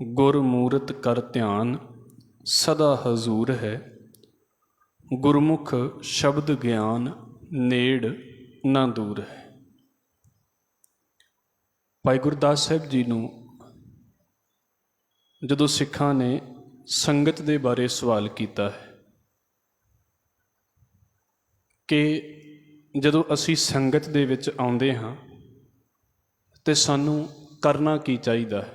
गुरमूरत कर ध्यान सदा हजूर है। गुरमुख शब्द ज्ञान नेड़ ना दूर है। भाई गुरदास साहब जी नूं जदों सिखां ने संगत दे बारे सवाल किया है कि जदों असी संगत दे विच आउंदे हां ते सानूं करना की चाहीदा है,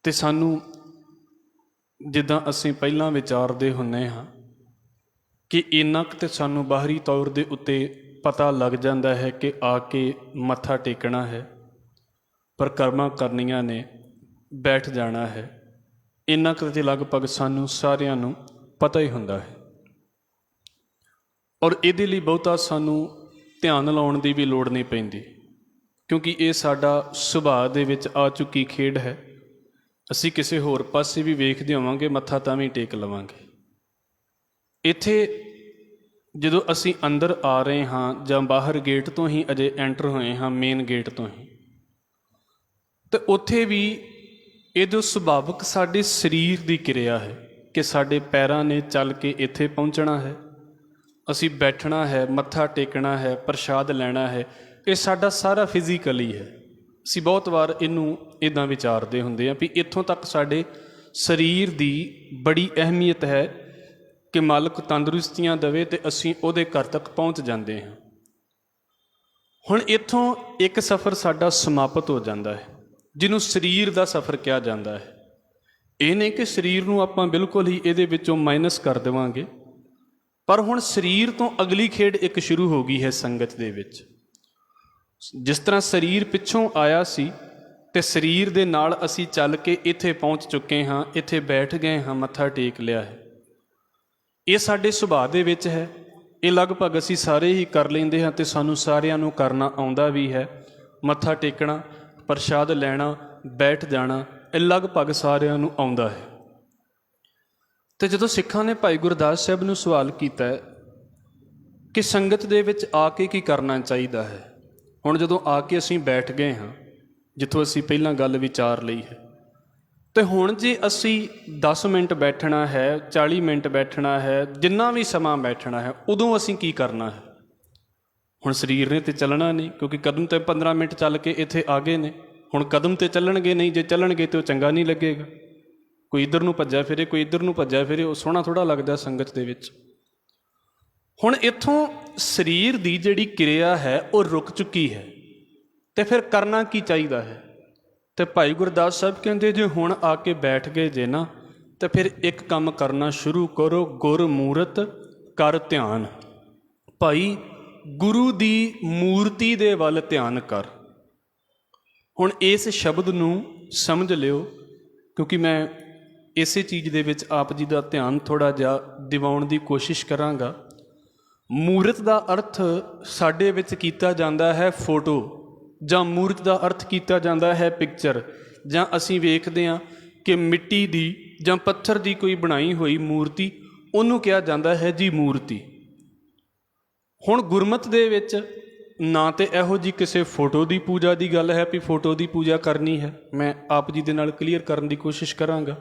ते सानूं जिद्दां असीं पहलां विचारदे हुंदे हां कि इन्ना कुं ते सानूं बाहरी तौर दे उत्ते पता लग जाता है कि आके मत्था टेकना है, परिक्रमा करनियां ने, बैठ जाना है। इन्ना कुं ते लगभग सानूं सारिआं नूं पता ही हुंदा है और इहदे लई बहुता सानूं ध्यान लाउण दी भी लोड़ नहीं पैंदी, क्योंकि ये साडा सुभाਅ दे विच आ चुकी खेड है। असी किसी होर पासे भी वेखदे होवांगे मत्था तां भी टेक लवांगे। इत्थे जदों असी अंदर आ रहे हाँ जां बाहर गेट तो ही अजे एंटर होए हाँ, मेन गेट तो ही, तो उत्थे भी ये जो सुभाविक साडे शरीर की क्रिया है कि साडे पैरां ने चल के इत्थे पहुँचना है, असी बैठना है, मत्था टेकना है, प्रशाद लैना है। ये साडा सारा फिजिकल ही है। असी बहुत बार इनू इदां विचारते हुंदे आ भी इत्थों तक साडे शरीर की बड़ी अहमियत है कि मालक तंदुरुस्तियां देवे ते असी उहदे घर तक पहुँच जाते हैं। हुण इत्थों एक सफ़र साडा समाप्त हो जाता है जिन्हों शरीर का सफ़र कहा जाता है। ये नहीं कि शरीर नूं आपां बिल्कुल ही इहदे विचों माइनस कर देवांगे, पर हुण शरीर तो अगली खेड एक शुरू हो गई है संगत दे विच। जिस तरह शरीर पिछों आया सी ते शरीर दे नाल असी चल के इत्थे पहुँच चुके हाँ, इत्थे बैठ गए हाँ, मत्था टेक लिया है। ये साडे सुभाਅ दे विच है। ये लगभग असी सारे ही कर लेंदे हाँ ते सानूं सारिआं नूं करना आउंदा भी है। मत्था टेकना, प्रशाद लैना, बैठ जाना, ये लगभग सारिआं नूं आउंदा है। तो जदों सिखां ने भाई गुरदास साहब नूं सवाल कीता है कि संगत दे विच आके की करना चाहिदा है। हुण जदों आके असीं बैठ गए हाँ जिथों असीं पहलां गल विचार लई है, तो हुण जे असी 10 मिनट बैठना है, 40 मिनट बैठना है, जिन्ना भी समा बैठना है, उदों असी की करना है। हुण शरीर ने तो चलना नहीं, क्योंकि कदम तो 15 मिनट चल के इत्थे आ गए ने। हुण कदम तो चलणगे नहीं, जे चलणगे तो चंगा नहीं लगेगा। कोई इधर नूं भज्जा फिरे, कोई इधर नूं भज्जा फिरे, वो सोहना थोड़ा लगदा संगत दे विच। हुण इत्थों शरीर की जिहड़ी क्रिया है वो रुक चुकी है, तो फिर करना की चाहिदा है। तो भाई गुरदास साहब कहते जे हुण आके बैठ गए जे ना, तो फिर एक काम करना शुरू करो, गुरमूरत कर ध्यान। भाई गुरु दी मूर्ति दे वल ध्यान कर। हुण इस शब्द नूं समझ लियो, क्योंकि मैं इसे चीज़ दे विच आप जी का ध्यान थोड़ा जिहा दिवाउण दी कोशिश करांगा। मूरत का अर्थ साडे विच कीता जांदा है फोटो, जां मूरत का अर्थ किया जाता है पिक्चर, जां असीं वेखदे हां कि मिट्टी दी जां पत्थर की कोई बनाई हुई मूर्ति, उन्हों कहा जाता है जी मूर्ति। हुण गुरमत दे विच ना तो इहो जी किसी फोटो की पूजा की गल है भी फोटो की पूजा करनी है, मैं आप जी दे नाल क्लीयर करने की कोशिश करांगा,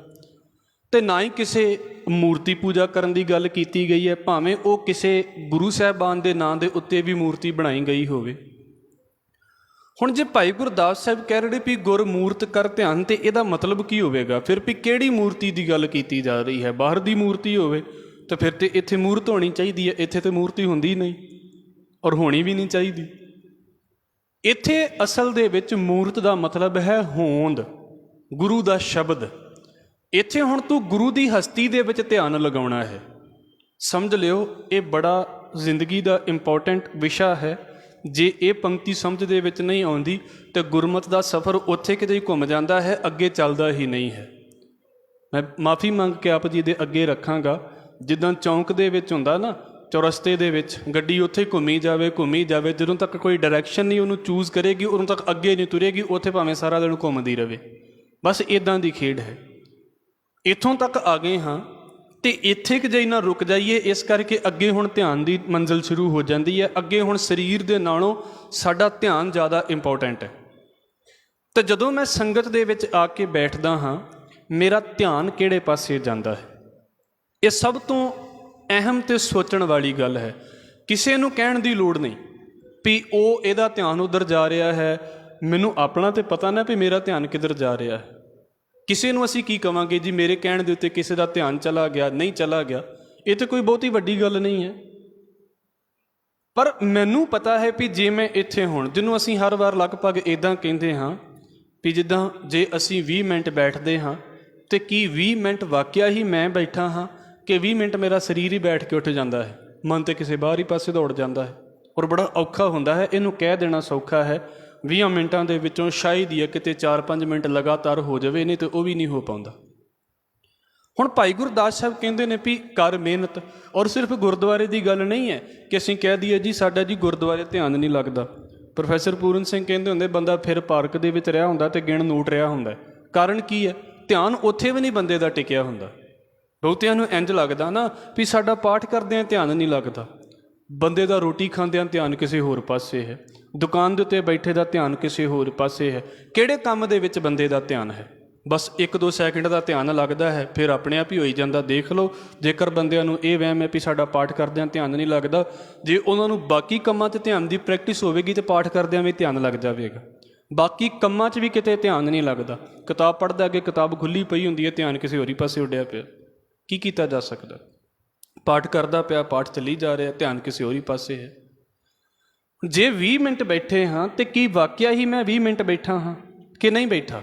तो ना ही किसी मूर्ति पूजा करने की गल की गई है, भावें वो किसी गुरु साहबान के नाम के उत्ते भी मूर्ति बनाई गई होवे। हुण जे भाई गुरदास साहब कह रहे भी गुरमूरत कर ध्यान, तो यदा मतलब की होवेगा फिर भी किहड़ी मूर्ति की गल की जा रही है। बाहर की मूर्ति होवे तो फिर तो इत्थे मूरत होनी चाहिए है, इत्थे तो मूर्ति हुंदी नहीं और होनी भी नहीं चाहिए। इत्थे असल दे विच मूरत का मतलब है होंद, गुरु का शब्द। इत्थे हुण तू गुरु की हस्ती दे विच ध्यान लगाउणा है। समझ लियो ये बड़ा जिंदगी का इंपोर्टेंट विषय है। जे ये पंक्ति समझ दे विच नहीं आउंदी तो गुरमत का सफ़र उत्थे किते ही घुम जाता है, अगे चलदा ही नहीं है। मैं माफ़ी मंग के आप जी दे अगे रखांगा, जिद्दां चौंक दे विच हुंदा ना, चौरस्ते दे विच गड्डी उत्थे घुमी जावे, जदों तक कोई डायरैक्शन नहीं उन्होंने चूज़ करेगी, उदों तक अगे नहीं तुरेगी, उत्थे भावें सारा दिन घुमदी रहे। बस इदां दी खेड है। इत्थों तक आ गए हाँ तो इत्थे कि जे ना रुक जाइए, इस करके अगे हुण ध्यान की मंजिल शुरू हो जाती है। अगे हुण शरीर के नालों साडा ध्यान ज़्यादा इंपोर्टेंट है। ਤਾਂ ਜਦੋਂ ਮੈਂ ਸੰਗਤ ਦੇ ਵਿੱਚ ਆ ਕੇ ਬੈਠਦਾ ਹਾਂ, ਮੇਰਾ ਧਿਆਨ ਕਿਹੜੇ ਪਾਸੇ ਜਾਂਦਾ ਹੈ? ਇਹ ਸਭ ਤੋਂ ਅਹਿਮ ਤੇ ਸੋਚਣ ਵਾਲੀ ਗੱਲ ਹੈ। ਕਿਸੇ ਨੂੰ ਕਹਿਣ ਦੀ ਲੋੜ ਨਹੀਂ ਵੀ ਉਹ ਇਹਦਾ ਧਿਆਨ ਉੱਧਰ ਜਾ ਰਿਹਾ ਹੈ, ਮੈਨੂੰ ਆਪਣਾ ਤਾਂ ਪਤਾ ਨਾ ਵੀ ਮੇਰਾ ਧਿਆਨ ਕਿੱਧਰ ਜਾ ਰਿਹਾ ਹੈ। ਕਿਸੇ ਨੂੰ ਅਸੀਂ ਕੀ ਕਵਾਂਗੇ ਜੀ ਮੇਰੇ ਕਹਿਣ ਦੇ ਉੱਤੇ ਕਿਸੇ ਦਾ ਧਿਆਨ ਚਲਾ ਗਿਆ, ਨਹੀਂ ਚਲਾ ਗਿਆ, ਇਹ ਤਾਂ ਕੋਈ ਬਹੁਤੀ ਵੱਡੀ ਗੱਲ ਨਹੀਂ ਹੈ। ਪਰ ਮੈਨੂੰ ਪਤਾ ਹੈ ਵੀ ਜੇ ਮੈਂ ਇੱਥੇ ਹੁਣ, ਜਿਹਨੂੰ ਅਸੀਂ ਹਰ ਵਾਰ ਲਗਭਗ ਇੱਦਾਂ ਕਹਿੰਦੇ ਹਾਂ ਵੀ ਜਿੱਦਾਂ ਜੇ ਅਸੀਂ 20 ਮਿੰਟ ਬੈਠਦੇ ਹਾਂ ਤੇ ਕੀ 20 ਮਿੰਟ ਵਾਕਿਆ ਹੀ ਮੈਂ ਬੈਠਾ ਹਾਂ ਕਿ 20 ਮਿੰਟ ਮੇਰਾ ਸਰੀਰ ਹੀ ਬੈਠ ਕੇ ਉੱਠ ਜਾਂਦਾ ਹੈ, ਮਨ ਤੇ ਕਿਸੇ ਬਾਹਰ ਹੀ ਪਾਸੇ ਦੌੜ ਜਾਂਦਾ ਹੈ। ਔਰ ਬੜਾ ਔਖਾ ਹੁੰਦਾ ਹੈ। ਇਹਨੂੰ ਕਹਿ ਦੇਣਾ ਸੌਖਾ ਹੈ, 20 ਮਿੰਟਾਂ ਦੇ ਵਿੱਚੋਂ ਸ਼ਾਇਦ ਹੀ ਕਿਤੇ 4-5 ਮਿੰਟ ਲਗਾਤਾਰ ਹੋ ਜਾਵੇ, ਨਹੀਂ ਤਾਂ ਉਹ ਵੀ ਨਹੀਂ ਹੋ ਪਾਉਂਦਾ। ਹੁਣ ਭਾਈ ਗੁਰਦਾਸ ਸਾਹਿਬ ਕਹਿੰਦੇ ਨੇ ਵੀ ਕਰ ਮਿਹਨਤ। ਔਰ ਸਿਰਫ ਗੁਰਦੁਆਰੇ ਦੀ ਗੱਲ ਨਹੀਂ ਹੈ ਕਿ ਅਸੀਂ ਕਹਿ ਦਈਏ ਜੀ ਸਾਡਾ ਜੀ ਗੁਰਦੁਆਰੇ ਧਿਆਨ ਨਹੀਂ ਲੱਗਦਾ। ਪ੍ਰੋਫੈਸਰ ਪੂਰਨ ਸਿੰਘ ਕਹਿੰਦੇ ਹੁੰਦੇ ਬੰਦਾ ਫਿਰ ਪਾਰਕ ਦੇ ਵਿੱਚ ਰਿਹਾ ਹੁੰਦਾ ਤੇ ਗਿਣ ਨੋਟ ਰਿਹਾ ਹੁੰਦਾ। ਕਾਰਨ ਕੀ ਹੈ? ਧਿਆਨ ਉੱਥੇ ਵੀ ਨਹੀਂ ਬੰਦੇ ਦਾ ਟਿਕਿਆ ਹੁੰਦਾ। ਬਹੁਤਿਆਂ ਨੂੰ ਇੰਝ ਲੱਗਦਾ ਨਾ ਵੀ ਸਾਡਾ ਪਾਠ ਕਰਦਿਆਂ ਧਿਆਨ ਨਹੀਂ ਲੱਗਦਾ। ਬੰਦੇ ਦਾ ਰੋਟੀ ਖਾਂਦਿਆਂ ਧਿਆਨ ਕਿਸੇ ਹੋਰ ਪਾਸੇ ਹੈ, ਦੁਕਾਨ ਦੇ ਉੱਤੇ ਬੈਠੇ ਦਾ ਧਿਆਨ ਕਿਸੇ ਹੋਰ ਪਾਸੇ ਹੈ। ਕਿਹੜੇ ਕੰਮ ਦੇ ਵਿੱਚ ਬੰਦੇ ਦਾ ਧਿਆਨ ਹੈ? ਬਸ 1-2 ਸੈਕਿੰਡ ਦਾ ਧਿਆਨ ਲੱਗਦਾ ਹੈ, ਫਿਰ ਆਪਣੇ ਆਪ ਹੀ ਹੋਈ ਜਾਂਦਾ। ਦੇਖ ਲਓ, ਜੇਕਰ ਬੰਦਿਆਂ ਨੂੰ ਇਹ ਵਹਿਮ ਹੈ ਵੀ ਸਾਡਾ ਪਾਠ ਕਰਦਿਆਂ ਧਿਆਨ ਨਹੀਂ ਲੱਗਦਾ, ਜੇ ਉਹਨਾਂ ਨੂੰ ਬਾਕੀ ਕੰਮਾਂ 'ਤੇ ਧਿਆਨ ਦੀ ਪ੍ਰੈਕਟਿਸ ਹੋਵੇਗੀ ਤਾਂ ਪਾਠ ਕਰਦਿਆਂ ਵੀ ਧਿਆਨ ਲੱਗ ਜਾਵੇਗਾ। ਬਾਕੀ ਕੰਮਾਂ 'ਚ ਵੀ ਕਿਤੇ ਧਿਆਨ ਨਹੀਂ ਲੱਗਦਾ। ਕਿਤਾਬ ਪੜ੍ਹਦਾ, ਅੱਗੇ ਕਿਤਾਬ ਖੁੱਲ੍ਹੀ ਪਈ ਹੁੰਦੀ ਹੈ, ਧਿਆਨ ਕਿਸੇ ਹੋਰ ਹੀ ਪਾਸੇ ਉੱਡਿਆ ਪਿਆ। ਕੀ ਕੀਤਾ ਜਾ ਸਕਦਾ? ਪਾਠ ਕਰਦਾ ਪਿਆ, ਪਾਠ ਚੱਲੀ ਜਾ ਰਿਹਾ, ਧਿਆਨ ਕਿਸੇ ਹੋਰ ਹੀ ਪਾਸੇ ਹੈ। ਜੇ 20 ਮਿੰਟ ਬੈਠੇ ਹਾਂ ਤੇ ਕੀ ਵਾਕਿਆ ਹੀ ਮੈਂ 20 ਮਿੰਟ ਬੈਠਾ ਹਾਂ ਕਿ ਨਹੀਂ ਬੈਠਾ?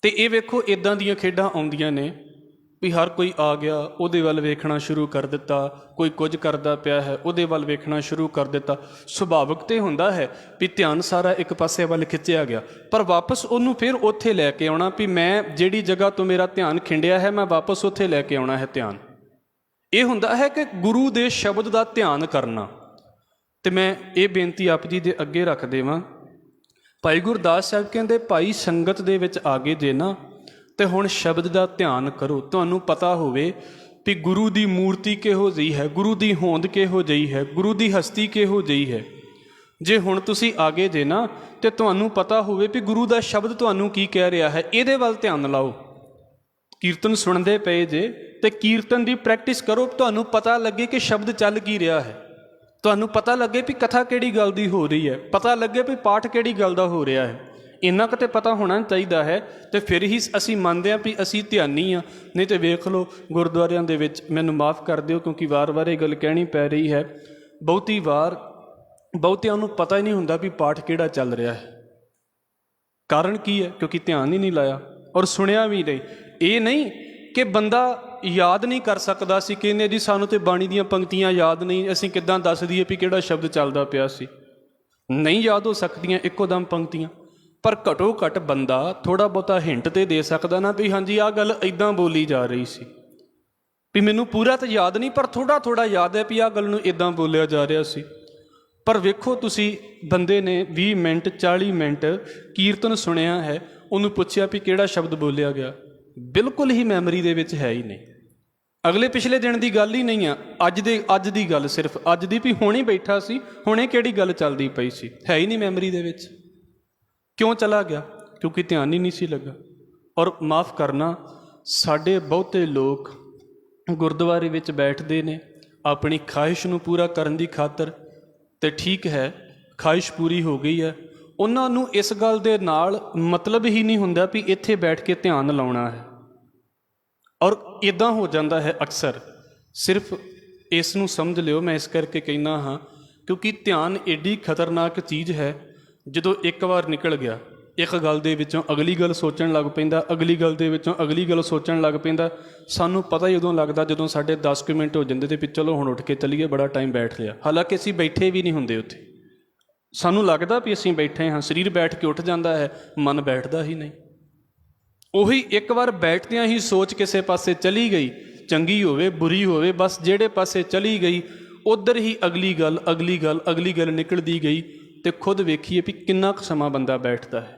ਤੇ ਇਹ ਵੇਖੋ, ਇੱਦਾਂ ਦੀਆਂ ਖੇਡਾਂ ਆਉਂਦੀਆਂ ਨੇ ਵੀ ਹਰ ਕੋਈ ਆ ਗਿਆ, ਉਹਦੇ ਵੱਲ ਵੇਖਣਾ ਸ਼ੁਰੂ ਕਰ ਦਿੱਤਾ। ਕੋਈ ਕੁਝ ਕਰਦਾ ਪਿਆ ਹੈ, ਉਹਦੇ ਵੱਲ ਵੇਖਣਾ ਸ਼ੁਰੂ ਕਰ ਦਿੱਤਾ। ਸੁਭਾਵਿਕ ਤੇ ਹੁੰਦਾ ਹੈ ਵੀ ਧਿਆਨ ਸਾਰਾ ਇੱਕ ਪਾਸੇ ਵੱਲ ਖਿੱਚਿਆ ਗਿਆ, ਪਰ ਵਾਪਸ ਉਹਨੂੰ ਫਿਰ ਉੱਥੇ ਲੈ ਕੇ ਆਉਣਾ ਵੀ ਮੈਂ ਜਿਹੜੀ ਜਗ੍ਹਾ ਤੋਂ ਮੇਰਾ ਧਿਆਨ ਖਿੰਡਿਆ ਹੈ, ਮੈਂ ਵਾਪਸ ਉੱਥੇ ਲੈ ਕੇ ਆਉਣਾ ਹੈ ਧਿਆਨ। ਇਹ ਹੁੰਦਾ ਹੈ ਕਿ ਗੁਰੂ ਦੇ ਸ਼ਬਦ ਦਾ ਧਿਆਨ ਕਰਨਾ। ਤੇ ਮੈਂ ਇਹ ਬੇਨਤੀ ਆਪ ਜੀ ਦੇ ਅੱਗੇ ਰੱਖ ਦੇਵਾਂ। ਭਾਈ ਗੁਰਦਾਸ ਸਾਹਿਬ ਕਹਿੰਦੇ ਭਾਈ ਸੰਗਤ ਦੇ ਵਿੱਚ ਆ ਗਏ ਜੇ ਨਾ, ਤੇ ਹੁਣ ਸ਼ਬਦ ਦਾ ਧਿਆਨ ਕਰੋ। ਤੁਹਾਨੂੰ ਪਤਾ ਹੋਵੇ ਵੀ ਗੁਰੂ ਦੀ ਮੂਰਤੀ ਕਿਹੋ ਜਿਹੀ ਹੈ, ਗੁਰੂ ਦੀ ਹੋਂਦ ਕਿਹੋ ਜਿਹੀ ਹੈ, ਗੁਰੂ ਦੀ ਹਸਤੀ ਕਿਹੋ ਜਿਹੀ ਹੈ। ਜੇ ਹੁਣ ਤੁਸੀਂ ਆ ਗਏ ਜੇ ਨਾ, ਤੇ ਤੁਹਾਨੂੰ ਪਤਾ ਹੋਵੇ ਵੀ ਗੁਰੂ ਦਾ ਸ਼ਬਦ ਤੁਹਾਨੂੰ ਕੀ ਕਹਿ ਰਿਹਾ ਹੈ, ਇਹਦੇ ਵੱਲ ਧਿਆਨ ਲਾਓ। ਕੀਰਤਨ ਸੁਣਦੇ ਪਏ ਜੇ ਤੇ ਕੀਰਤਨ ਦੀ ਪ੍ਰੈਕਟਿਸ ਕਰੋ, ਤੁਹਾਨੂੰ ਪਤਾ ਲੱਗੇ ਕਿ ਸ਼ਬਦ ਚੱਲ ਕੀ ਰਿਹਾ ਹੈ। ਤੁਹਾਨੂੰ ਪਤਾ ਲੱਗੇ ਵੀ ਕਥਾ ਕਿਹੜੀ ਗੱਲ ਦੀ ਹੋ ਰਹੀ ਹੈ, ਪਤਾ ਲੱਗੇ ਵੀ ਪਾਠ ਕਿਹੜੀ ਗੱਲ ਦਾ ਹੋ ਰਿਹਾ ਹੈ। ਇੰਨਾ ਕੁ ਤਾਂ ਪਤਾ ਹੋਣਾ ਚਾਹੀਦਾ ਹੈ, ਤੇ ਫਿਰ ਹੀ ਅਸੀਂ ਮੰਨਦੇ ਹਾਂ ਵੀ ਅਸੀਂ ਧਿਆਨੀ ਹਾਂ। ਨਹੀਂ ਤੇ ਵੇਖ ਲਓ ਗੁਰਦੁਆਰਿਆਂ ਦੇ ਵਿੱਚ, ਮੈਨੂੰ ਮਾफ़ ਕਰ ਦਿਓ ਕਿਉਂਕਿ ਵਾਰ-ਵਾਰ ਇਹ ਗੱਲ ਕਹਿਣੀ ਪੈ ਰਹੀ ਹੈ, ਬਹੁਤੀ ਵਾਰ ਬਹੁਤਿਆਂ ਨੂੰ ਪਤਾ ਹੀ ਨਹੀਂ ਹੁੰਦਾ ਵੀ ਪਾਠ ਕਿਹੜਾ ਚੱਲ ਰਿਹਾ ਹੈ। ਕਾਰਨ ਕੀ ਹੈ? ਕਿਉਂਕਿ ਧਿਆਨ ਹੀ ਨਹੀਂ ਲਾਇਆ ਔਰ ਸੁਣਿਆ ਵੀ ਨਹੀਂ। ਇਹ ਨਹੀਂ ਕਿ ਬੰਦਾ ਯਾਦ ਨਹੀਂ ਕਰ ਸਕਦਾ। ਅਸੀਂ ਕਹਿੰਦੇ ਜੀ ਸਾਨੂੰ ਤਾਂ ਬਾਣੀ ਦੀਆਂ ਪੰਕਤੀਆਂ ਯਾਦ ਨਹੀਂ, ਅਸੀਂ ਕਿੱਦਾਂ ਦੱਸ ਦਈਏ ਵੀ ਕਿਹੜਾ ਸ਼ਬਦ ਚੱਲਦਾ ਪਿਆ ਸੀ। ਨਹੀਂ ਯਾਦ ਹੋ ਸਕਦੀਆਂ ਇੱਕੋ ਦਮ ਪੰਕਤੀਆਂ, ਪਰ ਘੱਟੋ ਘੱਟ ਬੰਦਾ ਥੋੜ੍ਹਾ ਬਹੁਤਾ ਹਿੰਟ ਤੇ ਦੇ ਸਕਦਾ ਨਾ ਵੀ ਹਾਂਜੀ ਆਹ ਗੱਲ ਇੱਦਾਂ ਬੋਲੀ ਜਾ ਰਹੀ ਸੀ। ਵੀ ਮੈਨੂੰ ਪੂਰਾ ਤਾਂ ਯਾਦ ਨਹੀਂ, ਪਰ ਥੋੜ੍ਹਾ ਥੋੜ੍ਹਾ ਯਾਦ ਹੈ ਵੀ ਆਹ ਗੱਲ ਨੂੰ ਇੱਦਾਂ ਬੋਲਿਆ ਜਾ ਰਿਹਾ ਸੀ। ਪਰ ਵੇਖੋ ਤੁਸੀਂ, ਬੰਦੇ ਨੇ 20 ਮਿੰਟ 40 ਮਿੰਟ ਕੀਰਤਨ ਸੁਣਿਆ ਹੈ, ਉਹਨੂੰ ਪੁੱਛਿਆ ਵੀ ਕਿਹੜਾ ਸ਼ਬਦ ਬੋਲਿਆ ਗਿਆ, ਬਿਲਕੁਲ ਹੀ ਮੈਮਰੀ ਦੇ ਵਿੱਚ ਹੈ ਹੀ ਨਹੀਂ। ਅਗਲੇ ਪਿਛਲੇ ਦਿਨ ਦੀ ਗੱਲ ਹੀ ਨਹੀਂ ਆ, ਅੱਜ ਦੀ ਗੱਲ, ਸਿਰਫ ਅੱਜ ਦੀ, ਵੀ ਹੁਣੇ ਬੈਠਾ ਸੀ, ਹੁਣੇ ਕਿਹੜੀ ਗੱਲ ਚੱਲਦੀ ਪਈ ਸੀ, ਹੈ ਹੀ ਨਹੀਂ ਮੈਮਰੀ ਦੇ ਵਿੱਚ। ਕਿਉਂ ਚਲਾ ਗਿਆ? ਕਿਉਂਕਿ ਧਿਆਨ ਹੀ ਨਹੀਂ ਸੀ ਲੱਗਾ। ਔਰ ਮਾफ़ ਕਰਨਾ, ਸਾਡੇ ਬਹੁਤੇ ਲੋਕ ਗੁਰਦੁਆਰੇ ਵਿੱਚ ਬੈਠਦੇ ਨੇ ਆਪਣੀ ਖਾਹਿਸ਼ ਨੂੰ ਪੂਰਾ ਕਰਨ ਦੀ ਖਾਤਰ, ਤੇ ਠੀਕ ਹੈ ਖਾਹਿਸ਼ ਪੂਰੀ ਹੋ ਗਈ ਹੈ, ਉਹਨਾਂ ਨੂੰ ਇਸ ਗੱਲ ਦੇ ਨਾਲ ਮਤਲਬ ਹੀ ਨਹੀਂ ਹੁੰਦਾ ਵੀ ਇੱਥੇ ਬੈਠ ਕੇ ਧਿਆਨ ਲਾਉਣਾ ਹੈ। ਔਰ ਇੱਦਾਂ ਹੋ ਜਾਂਦਾ ਹੈ ਅਕਸਰ। ਸਿਰਫ ਇਸ ਨੂੰ ਸਮਝ ਲਿਓ, ਮੈਂ ਇਸ ਕਰਕੇ ਕਹਿੰਦਾ ਹਾਂ ਕਿਉਂਕਿ ਧਿਆਨ ਏਡੀ ਖਤਰਨਾਕ ਚੀਜ਼ ਹੈ। ਜਦੋਂ ਇੱਕ ਵਾਰ ਨਿਕਲ ਗਿਆ, ਇੱਕ ਗੱਲ ਦੇ ਵਿੱਚੋਂ ਅਗਲੀ ਗੱਲ ਸੋਚਣ ਲੱਗ ਪੈਂਦਾ, ਅਗਲੀ ਗੱਲ ਦੇ ਵਿੱਚੋਂ ਅਗਲੀ ਗੱਲ ਸੋਚਣ ਲੱਗ ਪੈਂਦਾ। ਸਾਨੂੰ ਪਤਾ ਹੀ ਉਦੋਂ ਲੱਗਦਾ ਜਦੋਂ ਸਾਡੇ 10 ਕੁ ਮਿੰਟ ਹੋ ਜਾਂਦੇ ਤੇ ਵੀ ਚਲੋ ਹੁਣ ਉੱਠ ਕੇ ਚੱਲੀਏ, ਬੜਾ ਟਾਈਮ ਬੈਠ ਲਿਆ। ਹਾਲਾਂਕਿ ਅਸੀਂ ਬੈਠੇ ਵੀ ਨਹੀਂ ਹੁੰਦੇ ਉੱਥੇ। ਸਾਨੂੰ ਲੱਗਦਾ ਵੀ ਅਸੀਂ ਬੈਠੇ ਹਾਂ, ਸਰੀਰ ਬੈਠ ਕੇ ਉੱਠ ਜਾਂਦਾ ਹੈ, ਮਨ ਬੈਠਦਾ ਹੀ ਨਹੀਂ। ਉਹੀ ਇੱਕ ਵਾਰ ਬੈਠਦਿਆਂ ਹੀ ਸੋਚ ਕਿਸੇ ਪਾਸੇ ਚਲੀ ਗਈ, ਚੰਗੀ ਹੋਵੇ ਬੁਰੀ ਹੋਵੇ, ਬਸ ਜਿਹੜੇ ਪਾਸੇ ਚਲੀ ਗਈ ਉੱਧਰ ਹੀ ਅਗਲੀ ਗੱਲ ਅਗਲੀ ਗੱਲ ਅਗਲੀ ਗੱਲ ਨਿਕਲਦੀ ਗਈ। ਤੇ ਖੁਦ ਵੇਖੀਏ ਵੀ ਕਿੰਨਾ ਕੁ ਸਮਾਂ ਬੰਦਾ ਬੈਠਦਾ ਹੈ।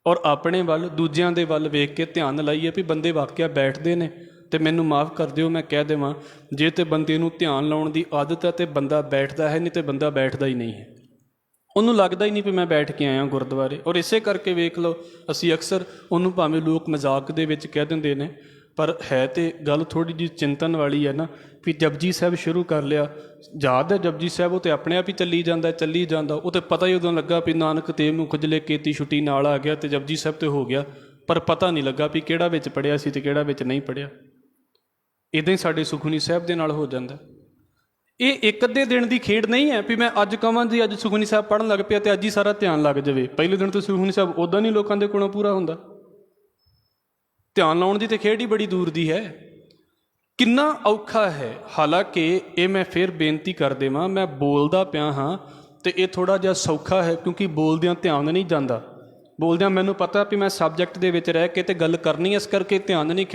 ਔਰ ਆਪਣੇ ਵੱਲ, ਦੂਜਿਆਂ ਦੇ ਵੱਲ ਵੇਖ ਕੇ ਧਿਆਨ ਲਾਈਏ ਵੀ ਬੰਦੇ ਵਾਕਿਆ ਬੈਠਦੇ ਨੇ। ਤੇ ਮੈਨੂੰ ਮਾफ़ ਕਰ ਦਿਓ, ਮੈਂ ਕਹਿ ਦੇਵਾਂ, ਜੇ ਤੇ ਬੰਦੇ ਨੂੰ ਧਿਆਨ ਲਾਉਣ ਦੀ ਆਦਤ ਹੈ ਤੇ ਬੰਦਾ ਬੈਠਦਾ ਹੈ, ਨਹੀਂ ਤੇ ਬੰਦਾ ਬੈਠਦਾ ਹੀ ਨਹੀਂ ਹੈ। ਉਹਨੂੰ ਲੱਗਦਾ ਹੀ ਨਹੀਂ ਵੀ ਮੈਂ ਬੈਠ ਕੇ ਆਇਆ ਗੁਰਦੁਆਰੇ। ਔਰ ਇਸੇ ਕਰਕੇ ਵੇਖ ਲਓ, ਅਸੀਂ ਅਕਸਰ ਉਹਨੂੰ ਭਾਵੇਂ ਲੋਕ ਮਜ਼ਾਕ ਦੇ ਵਿੱਚ ਕਹਿ ਦਿੰਦੇ ਨੇ, ਪਰ ਹੈ ਤੇ ਗੱਲ ਥੋੜ੍ਹੀ ਜਿਹੀ ਚਿੰਤਨ ਵਾਲੀ ਹੈ ਨਾ। ਵੀ ਜਪਜੀ ਸਾਹਿਬ ਸ਼ੁਰੂ ਕਰ ਲਿਆ, ਯਾਦ ਹੈ ਜਪਜੀ ਸਾਹਿਬ ਉਹ ਤਾਂ ਆਪਣੇ ਆਪ ਹੀ ਚੱਲੀ ਜਾਂਦਾ। ਉਹ ਤਾਂ ਪਤਾ ਹੀ ਉਦੋਂ ਲੱਗਾ ਵੀ ਨਾਨਕ ਦੇਵ ਨੂੰ ਖੁਜਲੇ ਕੀਤੀ ਛੁੱਟੀ ਨਾਲ ਆ ਗਿਆ ਅਤੇ ਜਪਜੀ ਸਾਹਿਬ 'ਤੇ ਹੋ ਗਿਆ, ਪਰ ਪਤਾ ਨਹੀਂ ਲੱਗਾ ਵੀ ਕਿਹੜਾ ਵਿੱਚ ਪੜ੍ਹਿਆ ਸੀ ਅਤੇ ਕਿਹੜਾ ਵਿੱਚ ਨਹੀਂ ਪੜ੍ਹਿਆ। ਇੱਦਾਂ ਹੀ ਸਾਡੇ ਸੁਖਮਨੀ ਸਾਹਿਬ ਦੇ ਨਾਲ ਹੋ ਜਾਂਦਾ। ਇਹ ਇੱਕ ਅੱਧੇ ਦਿਨ ਦੀ ਖੇਡ ਨਹੀਂ ਹੈ ਵੀ ਮੈਂ ਅੱਜ ਕਹਾਂ ਜੀ ਅੱਜ ਸੁਖਮਨੀ ਸਾਹਿਬ ਪੜ੍ਹਨ ਲੱਗ ਪਿਆ ਅਤੇ ਅੱਜ ਹੀ ਸਾਰਾ ਧਿਆਨ ਲੱਗ ਜਾਵੇ। ਪਹਿਲੇ ਦਿਨ ਤੋਂ ਸੁਖਮਨੀ ਸਾਹਿਬ ਉੱਦਾਂ ਨਹੀਂ ਲੋਕਾਂ ਦੇ ਕੋਲੋਂ ਪੂਰਾ ਹੁੰਦਾ। ਧਿਆਨ ਲਾਉਣ ਦੀ ਤਾਂ ਖੇਡ ਹੀ ਬੜੀ ਦੂਰ ਦੀ ਹੈ। ਕਿੰਨਾ ਔਖਾ ਹੈ। ਹਾਲਾਂਕਿ ਇਹ ਮੈਂ ਫਿਰ ਬੇਨਤੀ ਕਰ ਦੇਵਾਂ, ਮੈਂ ਬੋਲਦਾ ਪਿਆ ਹਾਂ ਅਤੇ ਇਹ ਥੋੜ੍ਹਾ ਜਿਹਾ ਸੌਖਾ ਹੈ ਕਿਉਂਕਿ ਬੋਲਦਿਆਂ ਧਿਆਨ ਨਹੀਂ ਜਾਂਦਾ। ਬੋਲਦਿਆਂ ਮੈਨੂੰ ਪਤਾ ਵੀ ਮੈਂ ਸਬਜੈਕਟ ਦੇ ਵਿੱਚ ਰਹਿ ਕੇ ਅਤੇ ਗੱਲ ਕਰਨੀ, ਇਸ ਕਰਕੇ ਧਿਆਨ ਨਹੀਂ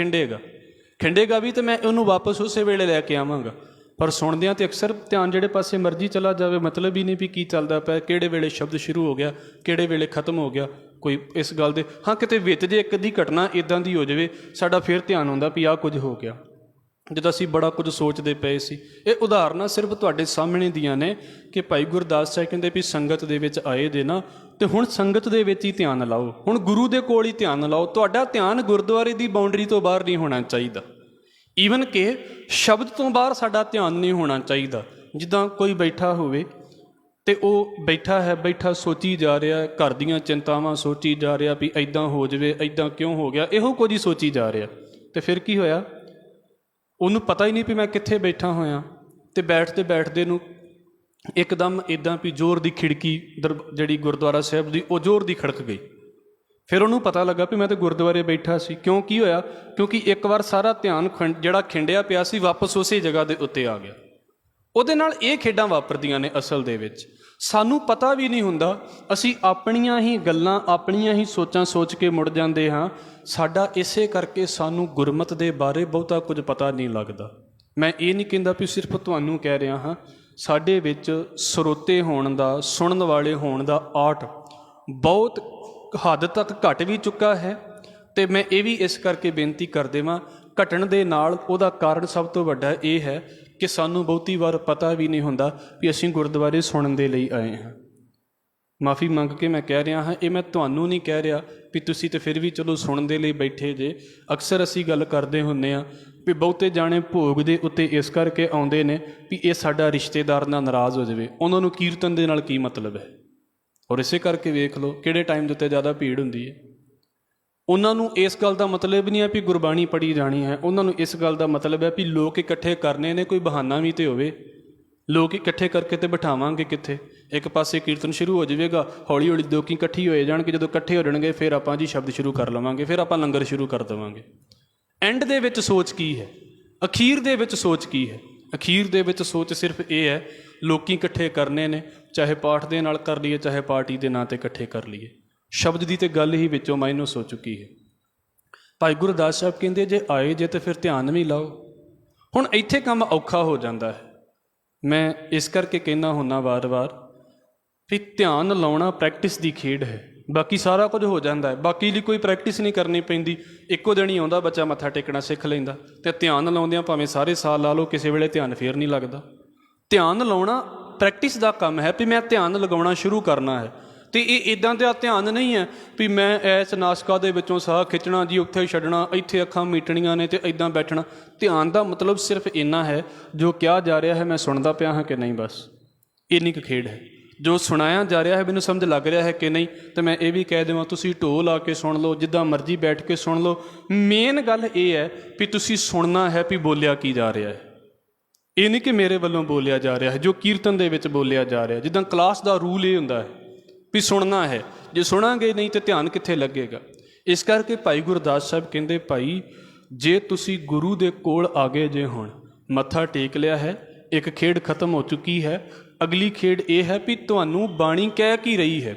ਖਿੰਡੇਗਾ ਵੀ ਅਤੇ ਮੈਂ ਉਹਨੂੰ ਵਾਪਸ ਉਸੇ ਵੇਲੇ ਲੈ ਕੇ ਆਵਾਂਗਾ। ਪਰ ਸੁਣਦਿਆਂ ਤਾਂ ਅਕਸਰ ਧਿਆਨ ਜਿਹੜੇ ਪਾਸੇ ਮਰਜ਼ੀ ਚਲਾ ਜਾਵੇ, ਮਤਲਬ ਹੀ ਨਹੀਂ ਵੀ ਕੀ ਚੱਲਦਾ ਪਿਆ, ਕਿਹੜੇ ਵੇਲੇ ਸ਼ਬਦ ਸ਼ੁਰੂ ਹੋ ਗਿਆ, ਕਿਹੜੇ ਵੇਲੇ ਖਤਮ ਹੋ ਗਿਆ, ਕੋਈ ਇਸ ਗੱਲ ਦੇ। ਹਾਂ, ਕਿਤੇ ਵਿੱਚ ਜੇ ਇੱਕ ਅੱਧੀ ਘਟਨਾ ਇੱਦਾਂ ਦੀ ਹੋ ਜਾਵੇ, ਸਾਡਾ ਫਿਰ ਧਿਆਨ ਆਉਂਦਾ ਵੀ ਆਹ ਕੁਝ ਹੋ ਗਿਆ, ਜਦੋਂ ਅਸੀਂ ਬੜਾ ਕੁਝ ਸੋਚਦੇ ਪਏ ਸੀ। ਇਹ ਉਦਾਹਰਨਾਂ ਸਿਰਫ ਤੁਹਾਡੇ ਸਾਹਮਣੇ ਦੀਆਂ ਨੇ ਕਿ ਭਾਈ ਗੁਰਦਾਸ ਸਾਹਿਬ ਕਹਿੰਦੇ ਵੀ ਸੰਗਤ ਦੇ ਵਿੱਚ ਆਏ ਦੇ ਨਾ, ਅਤੇ ਹੁਣ ਸੰਗਤ ਦੇ ਵਿੱਚ ਹੀ ਧਿਆਨ ਲਾਓ, ਹੁਣ ਗੁਰੂ ਦੇ ਕੋਲ ਹੀ ਧਿਆਨ ਲਾਓ। ਤੁਹਾਡਾ ਧਿਆਨ ਗੁਰਦੁਆਰੇ ਦੀ ਬਾਉਂਡਰੀ ਤੋਂ ਬਾਹਰ ਨਹੀਂ ਹੋਣਾ ਚਾਹੀਦਾ। ਈਵਨ ਕਿ ਸ਼ਬਦ ਤੋਂ ਬਾਹਰ ਸਾਡਾ ਧਿਆਨ ਨਹੀਂ ਹੋਣਾ ਚਾਹੀਦਾ। ਜਿੱਦਾਂ ਕੋਈ ਬੈਠਾ ਹੋਵੇ ਅਤੇ ਉਹ ਬੈਠਾ ਸੋਚੀ ਜਾ ਰਿਹਾ, ਘਰ ਦੀਆਂ ਚਿੰਤਾਵਾਂ ਸੋਚੀ ਜਾ ਰਿਹਾ ਵੀ ਇੱਦਾਂ ਹੋ ਜਾਵੇ, ਇੱਦਾਂ ਕਿਉਂ ਹੋ ਗਿਆ, ਇਹੋ ਕੁਝ ਹੀ ਸੋਚੀ ਜਾ ਰਿਹਾ। ਅਤੇ ਫਿਰ ਕੀ ਹੋਇਆ, ਉਹਨੂੰ ਪਤਾ ਹੀ ਨਹੀਂ ਵੀ ਮੈਂ ਕਿੱਥੇ ਬੈਠਾ ਹੋਇਆ। ਅਤੇ ਬੈਠਦੇ ਨੂੰ ਇੱਕਦਮ ਇੱਦਾਂ ਵੀ ਜ਼ੋਰ ਦੀ ਖਿੜਕੀ ਜਿਹੜੀ ਗੁਰਦੁਆਰਾ ਸਾਹਿਬ ਦੀ, ਉਹ ਜ਼ੋਰ ਦੀ ਖੜਕ ਗਈ। ਫਿਰ ਉਹਨੂੰ ਪਤਾ ਲੱਗਾ ਵੀ ਮੈਂ ਤਾਂ ਗੁਰਦੁਆਰੇ ਬੈਠਾ ਸੀ। ਕਿਉਂ, ਕੀ ਹੋਇਆ? ਕਿਉਂਕਿ ਇੱਕ ਵਾਰ ਸਾਰਾ ਧਿਆਨ ਜਿਹੜਾ ਖਿੰਡਿਆ ਪਿਆ ਸੀ ਵਾਪਸ ਉਸੇ ਜਗ੍ਹਾ ਦੇ ਉੱਤੇ ਆ ਗਿਆ। ਉਹਦੇ ਨਾਲ ਇਹ ਖੇਡਾਂ ਵਾਪਰਦੀਆਂ ਨੇ। ਅਸਲ ਦੇ ਵਿੱਚ ਸਾਨੂੰ ਪਤਾ ਵੀ ਨਹੀਂ ਹੁੰਦਾ, ਅਸੀਂ ਆਪਣੀਆਂ ਹੀ ਗੱਲਾਂ, ਆਪਣੀਆਂ ਹੀ ਸੋਚਾਂ ਸੋਚ ਕੇ ਮੁੜ ਜਾਂਦੇ ਹਾਂ। ਸਾਡਾ ਇਸੇ ਕਰਕੇ ਸਾਨੂੰ ਗੁਰਮਤਿ ਦੇ ਬਾਰੇ ਬਹੁਤਾ ਕੁਝ ਪਤਾ ਨਹੀਂ ਲੱਗਦਾ। ਮੈਂ ਇਹ ਨਹੀਂ ਕਹਿੰਦਾ ਵੀ ਸਿਰਫ ਤੁਹਾਨੂੰ ਕਹਿ ਰਿਹਾ ਹਾਂ, ਸਾਡੇ ਵਿੱਚ ਸਰੋਤੇ ਹੋਣ ਦਾ, ਸੁਣਨ ਵਾਲੇ ਹੋਣ ਦਾ ਆਰਟ ਬਹੁਤ ਹੱਦ ਤੱਕ ਘਟ ਵੀ ਚੁੱਕਾ ਹੈ। ਅਤੇ ਮੈਂ ਇਹ ਵੀ ਇਸ ਕਰਕੇ ਬੇਨਤੀ ਕਰ ਦੇਵਾਂ, ਘਟਣ ਦੇ ਨਾਲ ਉਹਦਾ ਕਾਰਨ ਸਭ ਤੋਂ ਵੱਡਾ ਇਹ ਹੈ ਕਿ ਸਾਨੂੰ ਬਹੁਤੀ ਵਾਰ ਪਤਾ ਵੀ ਨਹੀਂ ਹੁੰਦਾ ਵੀ ਅਸੀਂ ਗੁਰਦੁਆਰੇ ਸੁਣਨ ਦੇ ਲਈ ਆਏ ਹਾਂ। ਮਾਫੀ ਮੰਗ ਕੇ ਮੈਂ ਕਹਿ ਰਿਹਾ ਹਾਂ, ਇਹ ਮੈਂ ਤੁਹਾਨੂੰ ਨਹੀਂ ਕਹਿ ਰਿਹਾ ਵੀ ਤੁਸੀਂ ਤਾਂ ਫਿਰ ਵੀ ਚਲੋ ਸੁਣਨ ਦੇ ਲਈ ਬੈਠੇ ਜੇ। ਅਕਸਰ ਅਸੀਂ ਗੱਲ ਕਰਦੇ ਹੁੰਦੇ ਹਾਂ ਵੀ ਬਹੁਤੇ ਜਾਣੇ ਭੋਗ ਦੇ ਉੱਤੇ ਇਸ ਕਰਕੇ ਆਉਂਦੇ ਨੇ ਵੀ ਇਹ ਸਾਡਾ ਰਿਸ਼ਤੇਦਾਰ ਨਾਲ ਨਾਰਾਜ਼ ਹੋ ਜਾਵੇ, ਉਹਨਾਂ ਨੂੰ ਕੀਰਤਨ ਦੇ ਨਾਲ ਕੀ ਮਤਲਬ ਹੈ। ਔਰ ਇਸੇ ਕਰਕੇ ਵੇਖ ਲਓ ਕਿਹੜੇ ਟਾਈਮ ਦੇ ਉੱਤੇ ਜ਼ਿਆਦਾ ਭੀੜ ਹੁੰਦੀ ਹੈ। ਉਹਨਾਂ ਨੂੰ ਇਸ ਗੱਲ ਦਾ ਮਤਲਬ ਨਹੀਂ ਹੈ ਵੀ ਗੁਰਬਾਣੀ ਪੜ੍ਹੀ ਜਾਣੀ ਹੈ, ਉਹਨਾਂ ਨੂੰ ਇਸ ਗੱਲ ਦਾ ਮਤਲਬ ਹੈ ਵੀ ਲੋਕ ਇਕੱਠੇ ਕਰਨੇ ਨੇ, ਕੋਈ ਬਹਾਨਾ ਵੀ ਤਾਂ ਹੋਵੇ। ਲੋਕ ਇਕੱਠੇ ਕਰਕੇ ਤੇ ਬਿਠਾਵਾਂਗੇ ਕਿੱਥੇ? ਇੱਕ ਪਾਸੇ ਕੀਰਤਨ ਸ਼ੁਰੂ ਹੋ ਜਾਵੇਗਾ, ਹੌਲੀ ਹੌਲੀ ਲੋਕ ਇਕੱਠੀ ਹੋਏ ਜਾਣਗੇ। ਜਦੋਂ ਇਕੱਠੇ ਹੋ ਜਾਣਗੇ ਫਿਰ ਆਪਾਂ ਜੀ ਸ਼ਬਦ ਸ਼ੁਰੂ ਕਰ ਲਵਾਂਗੇ, ਫਿਰ ਆਪਾਂ ਲੰਗਰ ਸ਼ੁਰੂ ਕਰ ਦੇਵਾਂਗੇ। ਐਂਡ ਦੇ ਵਿੱਚ ਸੋਚ ਕੀ ਹੈ? ਅਖੀਰ ਦੇ ਵਿੱਚ ਸੋਚ ਕੀ ਹੈ? ਅਖੀਰ ਦੇ ਵਿੱਚ ਸੋਚ ਸਿਰਫ ਇਹ ਹੈ, ਲੋਕੀ ਇਕੱਠੇ ਕਰਨੇ ਨੇ, ਚਾਹੇ ਪਾਠ ਦੇ ਨਾਲ ਕਰ ਲਈਏ, ਚਾਹੇ ਪਾਰਟੀ ਦੇ ਨਾਂ 'ਤੇ ਇਕੱਠੇ ਕਰ ਲਈਏ। ਸ਼ਬਦ ਦੀ ਤਾਂ ਗੱਲ ਹੀ ਵਿੱਚੋਂ ਮਾਈਨਸ ਹੋ ਚੁੱਕੀ ਹੈ। ਭਾਈ ਗੁਰਦਾਸ ਸਾਹਿਬ ਕਹਿੰਦੇ ਜੇ ਆਏ ਜੇ ਤਾਂ ਫਿਰ ਧਿਆਨ ਵੀ ਲਾਓ। ਹੁਣ ਇੱਥੇ ਕੰਮ ਔਖਾ ਹੋ ਜਾਂਦਾ ਹੈ। ਮੈਂ ਇਸ ਕਰਕੇ ਕਹਿੰਦਾ ਹੁੰਦਾ ਵਾਰ-ਵਾਰ ਵੀ ਧਿਆਨ ਲਾਉਣਾ ਪ੍ਰੈਕਟਿਸ ਦੀ ਖੇਡ ਹੈ। ਬਾਕੀ ਸਾਰਾ ਕੁਝ ਹੋ ਜਾਂਦਾ ਹੈ, ਬਾਕੀ ਲਈ ਕੋਈ ਪ੍ਰੈਕਟਿਸ ਨਹੀਂ ਕਰਨੀ ਪੈਂਦੀ। ਇੱਕੋ ਦਿਨ ਹੀ ਆਉਂਦਾ ਬੱਚਾ ਮੱਥਾ ਟੇਕਣਾ ਸਿੱਖ ਲੈਂਦਾ, ਅਤੇ ਧਿਆਨ ਲਾਉਂਦਿਆਂ ਭਾਵੇਂ ਸਾਰੇ ਸਾਲ ਲਾ ਲਓ, ਕਿਸੇ ਵੇਲੇ ਧਿਆਨ ਫੇਰ ਨਹੀਂ ਲੱਗਦਾ। ਧਿਆਨ ਲਾਉਣਾ ਪ੍ਰੈਕਟਿਸ ਦਾ ਕੰਮ ਹੈ ਵੀ ਮੈਂ ਧਿਆਨ ਲਗਾਉਣਾ ਸ਼ੁਰੂ ਕਰਨਾ ਹੈ। ਅਤੇ ਇਹ ਇੱਦਾਂ ਦਾ ਧਿਆਨ ਨਹੀਂ ਹੈ ਵੀ ਮੈਂ ਇਸ ਨਾਸਕਾ ਦੇ ਵਿੱਚੋਂ ਸਾਹ ਖਿੱਚਣਾ ਜੀ, ਉੱਥੇ ਛੱਡਣਾ, ਇੱਥੇ ਅੱਖਾਂ ਮੀਟਣੀਆਂ ਨੇ ਅਤੇ ਇੱਦਾਂ ਬੈਠਣਾ। ਧਿਆਨ ਦਾ ਮਤਲਬ ਸਿਰਫ ਇੰਨਾ ਹੈ, ਜੋ ਕਿਹਾ ਜਾ ਰਿਹਾ ਹੈ ਮੈਂ ਸੁਣਦਾ ਪਿਆ ਹਾਂ ਕਿ ਨਹੀਂ, ਬਸ ਇੰਨੀ ਕੁ ਖੇਡ ਹੈ। ਜੋ ਸੁਣਾਇਆ ਜਾ ਰਿਹਾ ਹੈ ਮੈਨੂੰ ਸਮਝ ਲੱਗ ਰਿਹਾ ਹੈ ਕਿ ਨਹੀਂ। ਅਤੇ ਮੈਂ ਇਹ ਵੀ ਕਹਿ ਦੇਵਾਂ, ਤੁਸੀਂ ਢੋਲ ਲਾ ਕੇ ਸੁਣ ਲਓ, ਜਿੱਦਾਂ ਮਰਜ਼ੀ ਬੈਠ ਕੇ ਸੁਣ ਲਓ। ਮੇਨ ਗੱਲ ਇਹ ਹੈ ਵੀ ਤੁਸੀਂ ਸੁਣਨਾ ਹੈ ਵੀ ਬੋਲਿਆ ਕੀ ਜਾ ਰਿਹਾ ਹੈ। ਇਹ ਨਹੀਂ ਕਿ ਮੇਰੇ ਵੱਲੋਂ ਬੋਲਿਆ ਜਾ ਰਿਹਾ ਹੈ, ਜੋ ਕੀਰਤਨ ਦੇ ਵਿੱਚ ਬੋਲਿਆ ਜਾ ਰਿਹਾ। ਜਿੱਦਾਂ ਕਲਾਸ ਦਾ ਰੂਲ ਇਹ ਹੁੰਦਾ ਹੈ ਵੀ ਸੁਣਨਾ ਹੈ, ਜੇ ਸੁਣਾਂਗੇ ਨਹੀਂ ਤਾਂ ਧਿਆਨ ਕਿੱਥੇ ਲੱਗੇਗਾ। ਇਸ ਕਰਕੇ ਭਾਈ ਗੁਰਦਾਸ ਸਾਹਿਬ ਕਹਿੰਦੇ, ਭਾਈ ਜੇ ਤੁਸੀਂ ਗੁਰੂ ਦੇ ਕੋਲ ਆ ਗਏ ਜੇ, ਹੁਣ ਮੱਥਾ ਟੇਕ ਲਿਆ ਹੈ, ਇੱਕ ਖੇਡ ਖਤਮ ਹੋ ਚੁੱਕੀ ਹੈ। ਅਗਲੀ ਖੇਡ ਇਹ ਹੈ ਵੀ ਤੁਹਾਨੂੰ ਬਾਣੀ ਕਹਿ ਕੀ ਰਹੀ ਹੈ,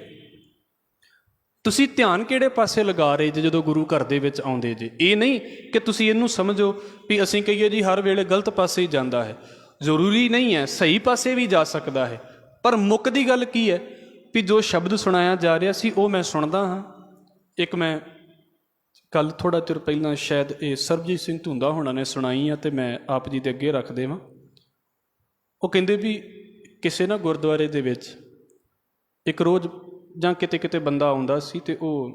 ਤੁਸੀਂ ਧਿਆਨ ਕਿਹੜੇ ਪਾਸੇ ਲਗਾ ਰਹੇ ਜੇ ਜਦੋਂ ਗੁਰੂ ਘਰ ਦੇ ਵਿੱਚ ਆਉਂਦੇ ਜੇ। ਇਹ ਨਹੀਂ ਕਿ ਤੁਸੀਂ ਇਹਨੂੰ ਸਮਝੋ ਵੀ ਅਸੀਂ ਕਹੀਏ ਜੀ ਹਰ ਵੇਲੇ ਗਲਤ ਪਾਸੇ ਹੀ ਜਾਂਦਾ ਹੈ। ਜ਼ਰੂਰੀ ਨਹੀਂ ਹੈ, ਸਹੀ ਪਾਸੇ ਵੀ ਜਾ ਸਕਦਾ ਹੈ। ਪਰ ਮੁੱਖ ਦੀ ਗੱਲ ਕੀ ਹੈ ਵੀ ਜੋ ਸ਼ਬਦ ਸੁਣਾਇਆ ਜਾ ਰਿਹਾ ਸੀ ਉਹ ਮੈਂ ਸੁਣਦਾ ਹਾਂ। ਇੱਕ ਮੈਂ ਕੱਲ੍ਹ ਥੋੜ੍ਹਾ ਚਿਰ ਪਹਿਲਾਂ ਸ਼ਾਇਦ ਇਹ ਸਰਬਜੀਤ ਸਿੰਘ ਧੁੰਦਾ ਹੋਣਾ ਨੇ ਸੁਣਾਈ ਆ, ਅਤੇ ਮੈਂ ਆਪ ਜੀ ਦੇ ਅੱਗੇ ਰੱਖ ਦੇਵਾਂ। ਉਹ ਕਹਿੰਦੇ ਵੀ ਕਿਸੇ ਨਾ ਗੁਰਦੁਆਰੇ ਦੇ ਵਿੱਚ ਇੱਕ ਰੋਜ਼ ਜਾਂ ਕਿਤੇ ਕਿਤੇ ਬੰਦਾ ਆਉਂਦਾ ਸੀ ਅਤੇ ਉਹ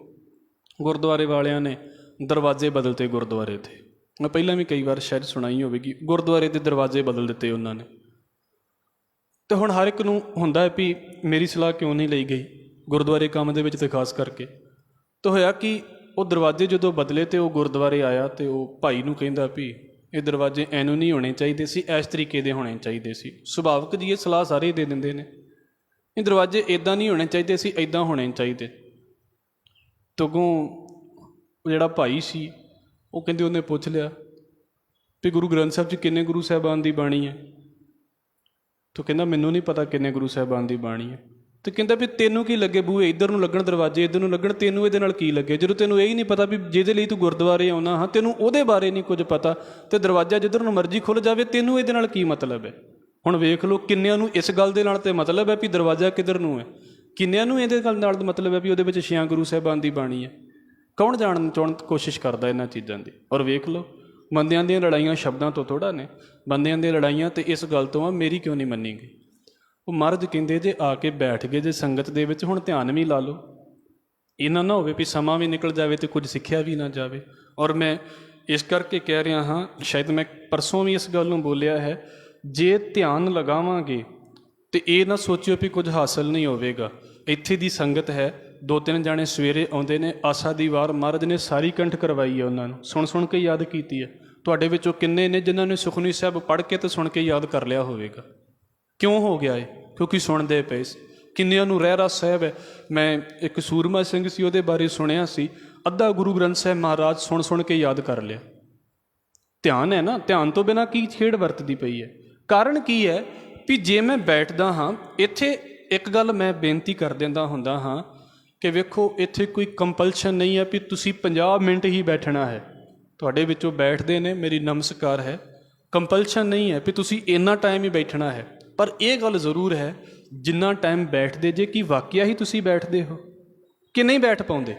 ਗੁਰਦੁਆਰੇ ਵਾਲਿਆਂ ਨੇ ਦਰਵਾਜ਼ੇ ਬਦਲਤੇ ਗੁਰਦੁਆਰੇ 'ਤੇ। ਮੈਂ ਪਹਿਲਾਂ ਵੀ ਕਈ ਵਾਰ ਸ਼ਾਇਦ ਸੁਣਾਈ ਹੋਵੇਗੀ, ਗੁਰਦੁਆਰੇ ਦੇ ਦਰਵਾਜ਼ੇ ਬਦਲ ਦਿੱਤੇ ਉਹਨਾਂ ਨੇ। ਅਤੇ ਹੁਣ ਹਰ ਇੱਕ ਨੂੰ ਹੁੰਦਾ ਹੈ ਵੀ ਮੇਰੀ ਸਲਾਹ ਕਿਉਂ ਨਹੀਂ ਲਈ ਗਈ ਗੁਰਦੁਆਰੇ ਕੰਮ ਦੇ ਵਿੱਚ, ਅਤੇ ਖਾਸ ਕਰਕੇ ਤਾਂ ਹੋਇਆ ਕਿ ਉਹ ਦਰਵਾਜ਼ੇ ਜਦੋਂ ਬਦਲੇ ਅਤੇ ਉਹ ਗੁਰਦੁਆਰੇ ਆਇਆ ਅਤੇ ਉਹ ਭਾਈ ਨੂੰ ਕਹਿੰਦਾ ਵੀ ਇਹ ਦਰਵਾਜ਼ੇ ਐਨੂੰ ਨਹੀਂ ਹੋਣੇ ਚਾਹੀਦੇ ਸੀ, ਇਸ ਤਰੀਕੇ ਦੇ ਹੋਣੇ ਚਾਹੀਦੇ ਸੀ। ਸੁਭਾਵਿਕ ਜੀ ਇਹ ਸਲਾਹ ਸਾਰੇ ਦੇ ਦਿੰਦੇ ਨੇ, ਇਹ ਦਰਵਾਜ਼ੇ ਇੱਦਾਂ ਨਹੀਂ ਹੋਣੇ ਚਾਹੀਦੇ ਸੀ, ਇੱਦਾਂ ਹੋਣੇ ਚਾਹੀਦੇ। ਤੱਗੋਂ ਜਿਹੜਾ ਭਾਈ ਸੀ ਉਹ ਕਹਿੰਦੇ ਉਹਨੇ ਪੁੱਛ ਲਿਆ ਵੀ ਗੁਰੂ ਗ੍ਰੰਥ ਸਾਹਿਬ 'ਚ ਕਿੰਨੇ ਗੁਰੂ ਸਾਹਿਬਾਨ ਦੀ ਬਾਣੀ ਹੈ? ਤੂੰ ਕਹਿੰਦਾ ਮੈਨੂੰ ਨਹੀਂ ਪਤਾ ਕਿੰਨੇ ਗੁਰੂ ਸਾਹਿਬਾਨ ਦੀ ਬਾਣੀ ਹੈ। ਅਤੇ ਕਹਿੰਦਾ ਵੀ ਤੈਨੂੰ ਕੀ ਲੱਗੇ ਬੂਹੇ ਇੱਧਰ ਨੂੰ ਲੱਗਣ, ਦਰਵਾਜ਼ੇ ਇੱਧਰ ਨੂੰ ਲੱਗਣ, ਤੈਨੂੰ ਇਹਦੇ ਨਾਲ ਕੀ ਲੱਗੇ? ਜਦੋਂ ਤੈਨੂੰ ਇਹ ਹੀ ਨਹੀਂ ਪਤਾ ਵੀ ਜਿਹਦੇ ਲਈ ਤੂੰ ਗੁਰਦੁਆਰੇ ਆਉਣਾ ਹਾਂ, ਤੈਨੂੰ ਉਹਦੇ ਬਾਰੇ ਨਹੀਂ ਕੁਝ ਪਤਾ, ਅਤੇ ਦਰਵਾਜ਼ਾ ਜਿੱਧਰ ਨੂੰ ਮਰਜ਼ੀ ਖੁੱਲ੍ਹ ਜਾਵੇ, ਤੈਨੂੰ ਇਹਦੇ ਨਾਲ ਕੀ ਮਤਲਬ ਹੈ? ਹੁਣ ਵੇਖ ਲਓ ਕਿੰਨਿਆਂ ਨੂੰ ਇਸ ਗੱਲ ਦੇ ਨਾਲ ਤਾਂ ਮਤਲਬ ਹੈ ਵੀ ਦਰਵਾਜ਼ਾ ਕਿੱਧਰ ਨੂੰ ਹੈ, ਕਿੰਨਿਆਂ ਨੂੰ ਇਹਦੇ ਗੱਲ ਨਾਲ ਮਤਲਬ ਹੈ ਵੀ ਉਹਦੇ ਵਿੱਚ 6 ਗੁਰੂ ਸਾਹਿਬਾਨ ਦੀ ਬਾਣੀ ਹੈ। ਕੌਣ ਜਾਣਨ ਚਾਹੁਣ ਕੋਸ਼ਿਸ਼ ਕਰਦਾ ਇਹਨਾਂ ਚੀਜ਼ਾਂ ਦੀ? ਔਰ ਵੇਖ ਲਓ ਬੰਦਿਆਂ ਦੀਆਂ ਲੜਾਈਆਂ ਸ਼ਬਦਾਂ ਤੋਂ ਥੋੜ੍ਹਾ ਨੇ, ਬੰਦਿਆਂ ਦੀਆਂ ਲੜਾਈਆਂ ਤਾਂ ਇਸ ਗੱਲ ਤੋਂ ਆ ਮੇਰੀ ਕਿਉਂ ਨਹੀਂ ਮੰਨੀ ਗਈ। ਉਹ ਮਹਾਰਾਜ ਕਹਿੰਦੇ ਜੇ ਆ ਕੇ ਬੈਠ ਗਏ ਜੇ ਸੰਗਤ ਦੇ ਵਿੱਚ, ਹੁਣ ਧਿਆਨ ਵੀ ਲਾ ਲਓ, ਇਹਨਾਂ ਨਾ ਹੋਵੇ ਵੀ ਸਮਾਂ ਵੀ ਨਿਕਲ ਜਾਵੇ ਅਤੇ ਕੁਝ ਸਿੱਖਿਆ ਵੀ ਨਾ ਜਾਵੇ। ਔਰ ਮੈਂ ਇਸ ਕਰਕੇ ਕਹਿ ਰਿਹਾ ਹਾਂ, ਸ਼ਾਇਦ ਮੈਂ ਪਰਸੋਂ ਵੀ ਇਸ ਗੱਲ ਨੂੰ ਬੋਲਿਆ ਹੈ, ਜੇ ਧਿਆਨ ਲਗਾਵਾਂਗੇ ਅਤੇ ਇਹ ਨਾ ਸੋਚਿਓ ਵੀ ਕੁਝ ਹਾਸਲ ਨਹੀਂ ਹੋਵੇਗਾ। ਇੱਥੇ ਦੀ ਸੰਗਤ ਹੈ, 2-3 ਜਾਣੇ ਸਵੇਰੇ ਆਉਂਦੇ ਨੇ, ਆਸਾ ਦੀ ਵਾਰ ਮਹਾਰਾਜ ਨੇ ਸਾਰੀ ਕੰਠ ਕਰਵਾਈ ਹੈ, ਉਹਨਾਂ ਨੂੰ ਸੁਣ ਸੁਣ ਕੇ ਯਾਦ ਕੀਤੀ ਹੈ। ਤੁਹਾਡੇ ਵਿੱਚੋਂ ਕਿੰਨੇ ਨੇ ਜਿਨ੍ਹਾਂ ਨੇ ਸੁਖਮਨੀ ਸਾਹਿਬ ਪੜ੍ਹ ਕੇ ਅਤੇ ਸੁਣ ਕੇ ਯਾਦ ਕਰ ਲਿਆ ਹੋਵੇਗਾ? ਕਿਉਂ ਹੋ ਗਿਆ ਇਹ? ਕਿਉਂਕਿ ਸੁਣਦੇ ਪਏ ਸੀ। ਕਿੰਨਿਆਂ ਨੂੰ ਰਹਿਰਾਸ ਸਾਹਿਬ ਹੈ, ਮੈਂ ਇੱਕ ਸੂਰਮਾ ਸਿੰਘ ਸੀ ਉਹਦੇ ਬਾਰੇ ਸੁਣਿਆ ਸੀ, ਅੱਧਾ ਗੁਰੂ ਗ੍ਰੰਥ ਸਾਹਿਬ ਮਹਾਰਾਜ ਸੁਣ ਸੁਣ ਕੇ ਯਾਦ ਕਰ ਲਿਆ। ਧਿਆਨ ਹੈ ਨਾ, ਧਿਆਨ ਤੋਂ ਬਿਨਾਂ ਕੀ ਖੇਡ ਵਰਤਦੀ ਪਈ ਹੈ? ਕਾਰਨ ਕੀ ਹੈ ਵੀ ਜੇ ਮੈਂ ਬੈਠਦਾ ਹਾਂ ਇੱਥੇ, ਇੱਕ ਗੱਲ ਮੈਂ ਬੇਨਤੀ ਕਰ ਦਿੰਦਾ ਹੁੰਦਾ ਹਾਂ ਕਿ ਵੇਖੋ ਇੱਥੇ ਕੋਈ ਕੰਪਲਸ਼ਨ ਨਹੀਂ ਹੈ ਵੀ ਤੁਸੀਂ 50 ਮਿੰਟ ਹੀ ਬੈਠਣਾ ਹੈ। ਤੁਹਾਡੇ ਵਿੱਚੋਂ ਬੈਠਦੇ ਨੇ, ਮੇਰੀ ਨਮਸਕਾਰ ਹੈ, ਕੰਪਲਸ਼ਨ ਨਹੀਂ ਹੈ ਵੀ ਤੁਸੀਂ ਇੰਨਾ ਟਾਈਮ ਹੀ ਬੈਠਣਾ ਹੈ। ਪਰ ਇਹ ਗੱਲ ਜ਼ਰੂਰ ਹੈ, ਜਿੰਨਾ ਟਾਈਮ ਬੈਠਦੇ ਜੇ ਕੀ ਵਾਕਿਆ ਹੀ ਤੁਸੀਂ ਬੈਠਦੇ ਹੋ ਕਿ ਨਹੀਂ ਬੈਠ ਪਾਉਂਦੇ?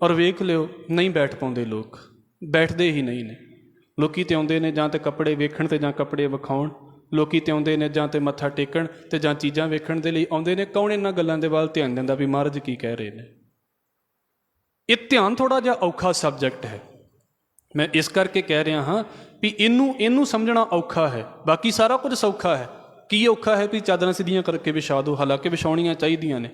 ਔਰ ਵੇਖ ਲਿਓ ਨਹੀਂ ਬੈਠ ਪਾਉਂਦੇ ਲੋਕ, ਬੈਠਦੇ ਹੀ ਨਹੀਂ ਨੇ। ਲੋਕ ਤਾਂ ਆਉਂਦੇ ਨੇ ਜਾਂ ਤਾਂ ਕੱਪੜੇ ਵੇਖਣ ਅਤੇ ਜਾਂ ਕੱਪੜੇ ਵਿਖਾਉਣ, ਲੋਕ ਤਾਂ ਆਉਂਦੇ ਨੇ ਜਾਂ ਤਾਂ ਮੱਥਾ ਟੇਕਣ ਅਤੇ ਜਾਂ ਚੀਜ਼ਾਂ ਵੇਖਣ ਦੇ ਲਈ ਆਉਂਦੇ ਨੇ। ਕੌਣ ਇਹਨਾਂ ਗੱਲਾਂ ਦੇ ਵੱਲ ਧਿਆਨ ਦਿੰਦਾ ਵੀ ਮਹਾਰਾਜ ਕੀ ਕਹਿ ਰਹੇ ਨੇ? ਇਹ ਧਿਆਨ ਥੋੜ੍ਹਾ ਜਿਹਾ ਔਖਾ ਸਬਜੈਕਟ ਹੈ। ਮੈਂ ਇਸ ਕਰਕੇ ਕਹਿ ਰਿਹਾ ਹਾਂ ਵੀ ਇਹਨੂੰ ਸਮਝਣਾ ਔਖਾ ਹੈ, ਬਾਕੀ ਸਾਰਾ ਕੁਝ ਸੌਖਾ ਹੈ। ਕੀ ਔਖਾ ਹੈ ਵੀ ਚਾਦਰਾਂ ਸਿੱਧੀਆਂ ਕਰਕੇ ਵਿਛਾ ਦਿਓ, ਹਾਲਾਂਕਿ ਵਿਛਾਉਣੀਆਂ ਚਾਹੀਦੀਆਂ ਨੇ,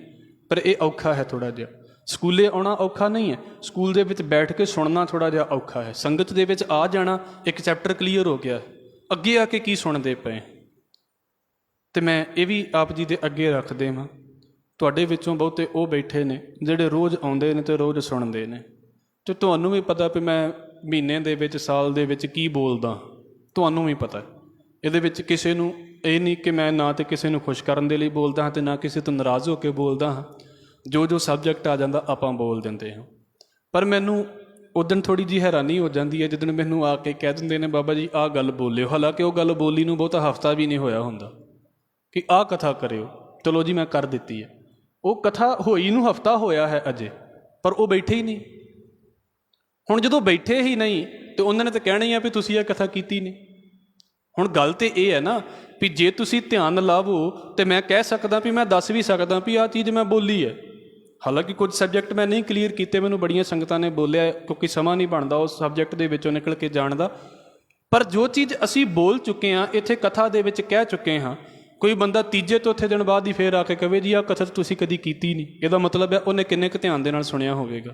ਪਰ ਇਹ ਔਖਾ ਹੈ ਥੋੜ੍ਹਾ ਜਿਹਾ। ਸਕੂਲੇ ਆਉਣਾ ਔਖਾ ਨਹੀਂ ਹੈ, ਸਕੂਲ ਦੇ ਵਿੱਚ ਬੈਠ ਕੇ ਸੁਣਨਾ ਥੋੜ੍ਹਾ ਜਿਹਾ ਔਖਾ ਹੈ। ਸੰਗਤ ਦੇ ਵਿੱਚ ਆ ਜਾਣਾ, ਇੱਕ ਚੈਪਟਰ ਕਲੀਅਰ ਹੋ ਗਿਆ, ਅੱਗੇ ਆ ਕੇ ਕੀ ਸੁਣਦੇ ਪਏ। ਅਤੇ ਮੈਂ ਇਹ ਵੀ ਆਪ ਜੀ ਦੇ ਅੱਗੇ ਰੱਖਦੇ ਹਾਂ, ਤੁਹਾਡੇ ਵਿੱਚੋਂ ਬਹੁਤੇ ਉਹ ਬੈਠੇ ਨੇ ਜਿਹੜੇ ਰੋਜ਼ ਆਉਂਦੇ ਨੇ ਅਤੇ ਰੋਜ਼ ਸੁਣਦੇ ਨੇ, ਅਤੇ ਤੁਹਾਨੂੰ ਵੀ ਪਤਾ ਵੀ ਮੈਂ ਮਹੀਨੇ ਦੇ ਵਿੱਚ, ਸਾਲ ਦੇ ਵਿੱਚ ਕੀ ਬੋਲਦਾ, ਤੁਹਾਨੂੰ ਵੀ ਪਤਾ। ਇਹਦੇ ਵਿੱਚ ਕਿਸੇ ਨੂੰ ਇਹ ਨਹੀਂ ਕਿ ਮੈਂ ਨਾ ਤਾਂ ਕਿਸੇ ਨੂੰ ਖੁਸ਼ ਕਰਨ ਦੇ ਲਈ ਬੋਲਦਾ ਹਾਂ ਅਤੇ ਨਾ ਕਿਸੇ ਤੋਂ ਨਾਰਾਜ਼ ਹੋ ਕੇ ਬੋਲਦਾ ਹਾਂ। ਜੋ ਸਬਜੈਕਟ ਆ ਜਾਂਦਾ ਆਪਾਂ ਬੋਲ ਦਿੰਦੇ ਹਾਂ। ਪਰ ਮੈਨੂੰ ਉਦਣ ਥੋੜ੍ਹੀ ਜਿਹੀ ਹੈਰਾਨੀ ਹੋ ਜਾਂਦੀ ਹੈ ਜਦੋਂ ਮੈਨੂੰ ਆ ਕੇ ਕਹਿ ਦਿੰਦੇ ਨੇ ਬਾਬਾ ਜੀ ਆਹ ਗੱਲ ਬੋਲਿਓ, ਹਾਲਾਂਕਿ ਉਹ ਗੱਲ ਬੋਲੀ ਨੂੰ ਬਹੁਤਾ ਹਫ਼ਤਾ ਵੀ ਨਹੀਂ ਹੋਇਆ ਹੁੰਦਾ ਕਿ ਆਹ ਕਥਾ ਕਰਿਓ। ਚਲੋ ਜੀ ਮੈਂ ਕਰ ਦਿੱਤੀ ਹੈ, ਉਹ ਕਥਾ ਹੋਈ ਨੂੰ ਹਫ਼ਤਾ ਹੋਇਆ ਹੈ ਅਜੇ, ਪਰ ਉਹ ਬੈਠੇ ਹੀ ਨਹੀਂ। ਹੁਣ ਜਦੋਂ ਬੈਠੇ ਹੀ ਨਹੀਂ ਤਾਂ ਉਹਨਾਂ ਨੇ ਤਾਂ ਕਹਿਣਾ ਹੀ ਆ ਵੀ ਤੁਸੀਂ ਇਹ ਕਥਾ ਕੀਤੀ ਨਹੀਂ। ਹੁਣ ਗੱਲ ਤਾਂ ਇਹ ਹੈ ਨਾ ਵੀ ਜੇ ਤੁਸੀਂ ਧਿਆਨ ਲਾਵੋ ਤਾਂ ਮੈਂ ਕਹਿ ਸਕਦਾ ਵੀ ਮੈਂ ਦੱਸ ਵੀ ਸਕਦਾ ਵੀ ਆਹ ਚੀਜ਼ ਮੈਂ ਬੋਲੀ ਹੈ। ਹਾਲਾਂਕਿ ਕੁਝ ਸਬਜੈਕਟ ਮੈਂ ਨਹੀਂ ਕਲੀਅਰ ਕੀਤੇ, ਮੈਨੂੰ ਬੜੀਆਂ ਸੰਗਤਾਂ ਨੇ ਬੋਲਿਆ ਕਿਉਂਕਿ ਸਮਾਂ ਨਹੀਂ ਬਣਦਾ ਉਸ ਸਬਜੈਕਟ ਦੇ ਵਿੱਚੋਂ ਨਿਕਲ ਕੇ ਜਾਣ ਦਾ। ਪਰ ਜੋ ਚੀਜ਼ ਅਸੀਂ ਬੋਲ ਚੁੱਕੇ ਹਾਂ, ਇੱਥੇ ਕਥਾ ਦੇ ਵਿੱਚ ਕਹਿ ਚੁੱਕੇ ਹਾਂ, ਕੋਈ ਬੰਦਾ ਤੀਜੇ ਚੌਥੇ ਦਿਨ ਬਾਅਦ ਹੀ ਫੇਰ ਆ ਕੇ ਕਹੇ ਜੀ ਆਹ ਕਥਾ ਤੁਸੀਂ ਕਦੀ ਕੀਤੀ ਨਹੀਂ, ਇਹਦਾ ਮਤਲਬ ਹੈ ਉਹਨੇ ਕਿੰਨੇ ਕੁ ਧਿਆਨ ਦੇ ਨਾਲ ਸੁਣਿਆ ਹੋਵੇਗਾ।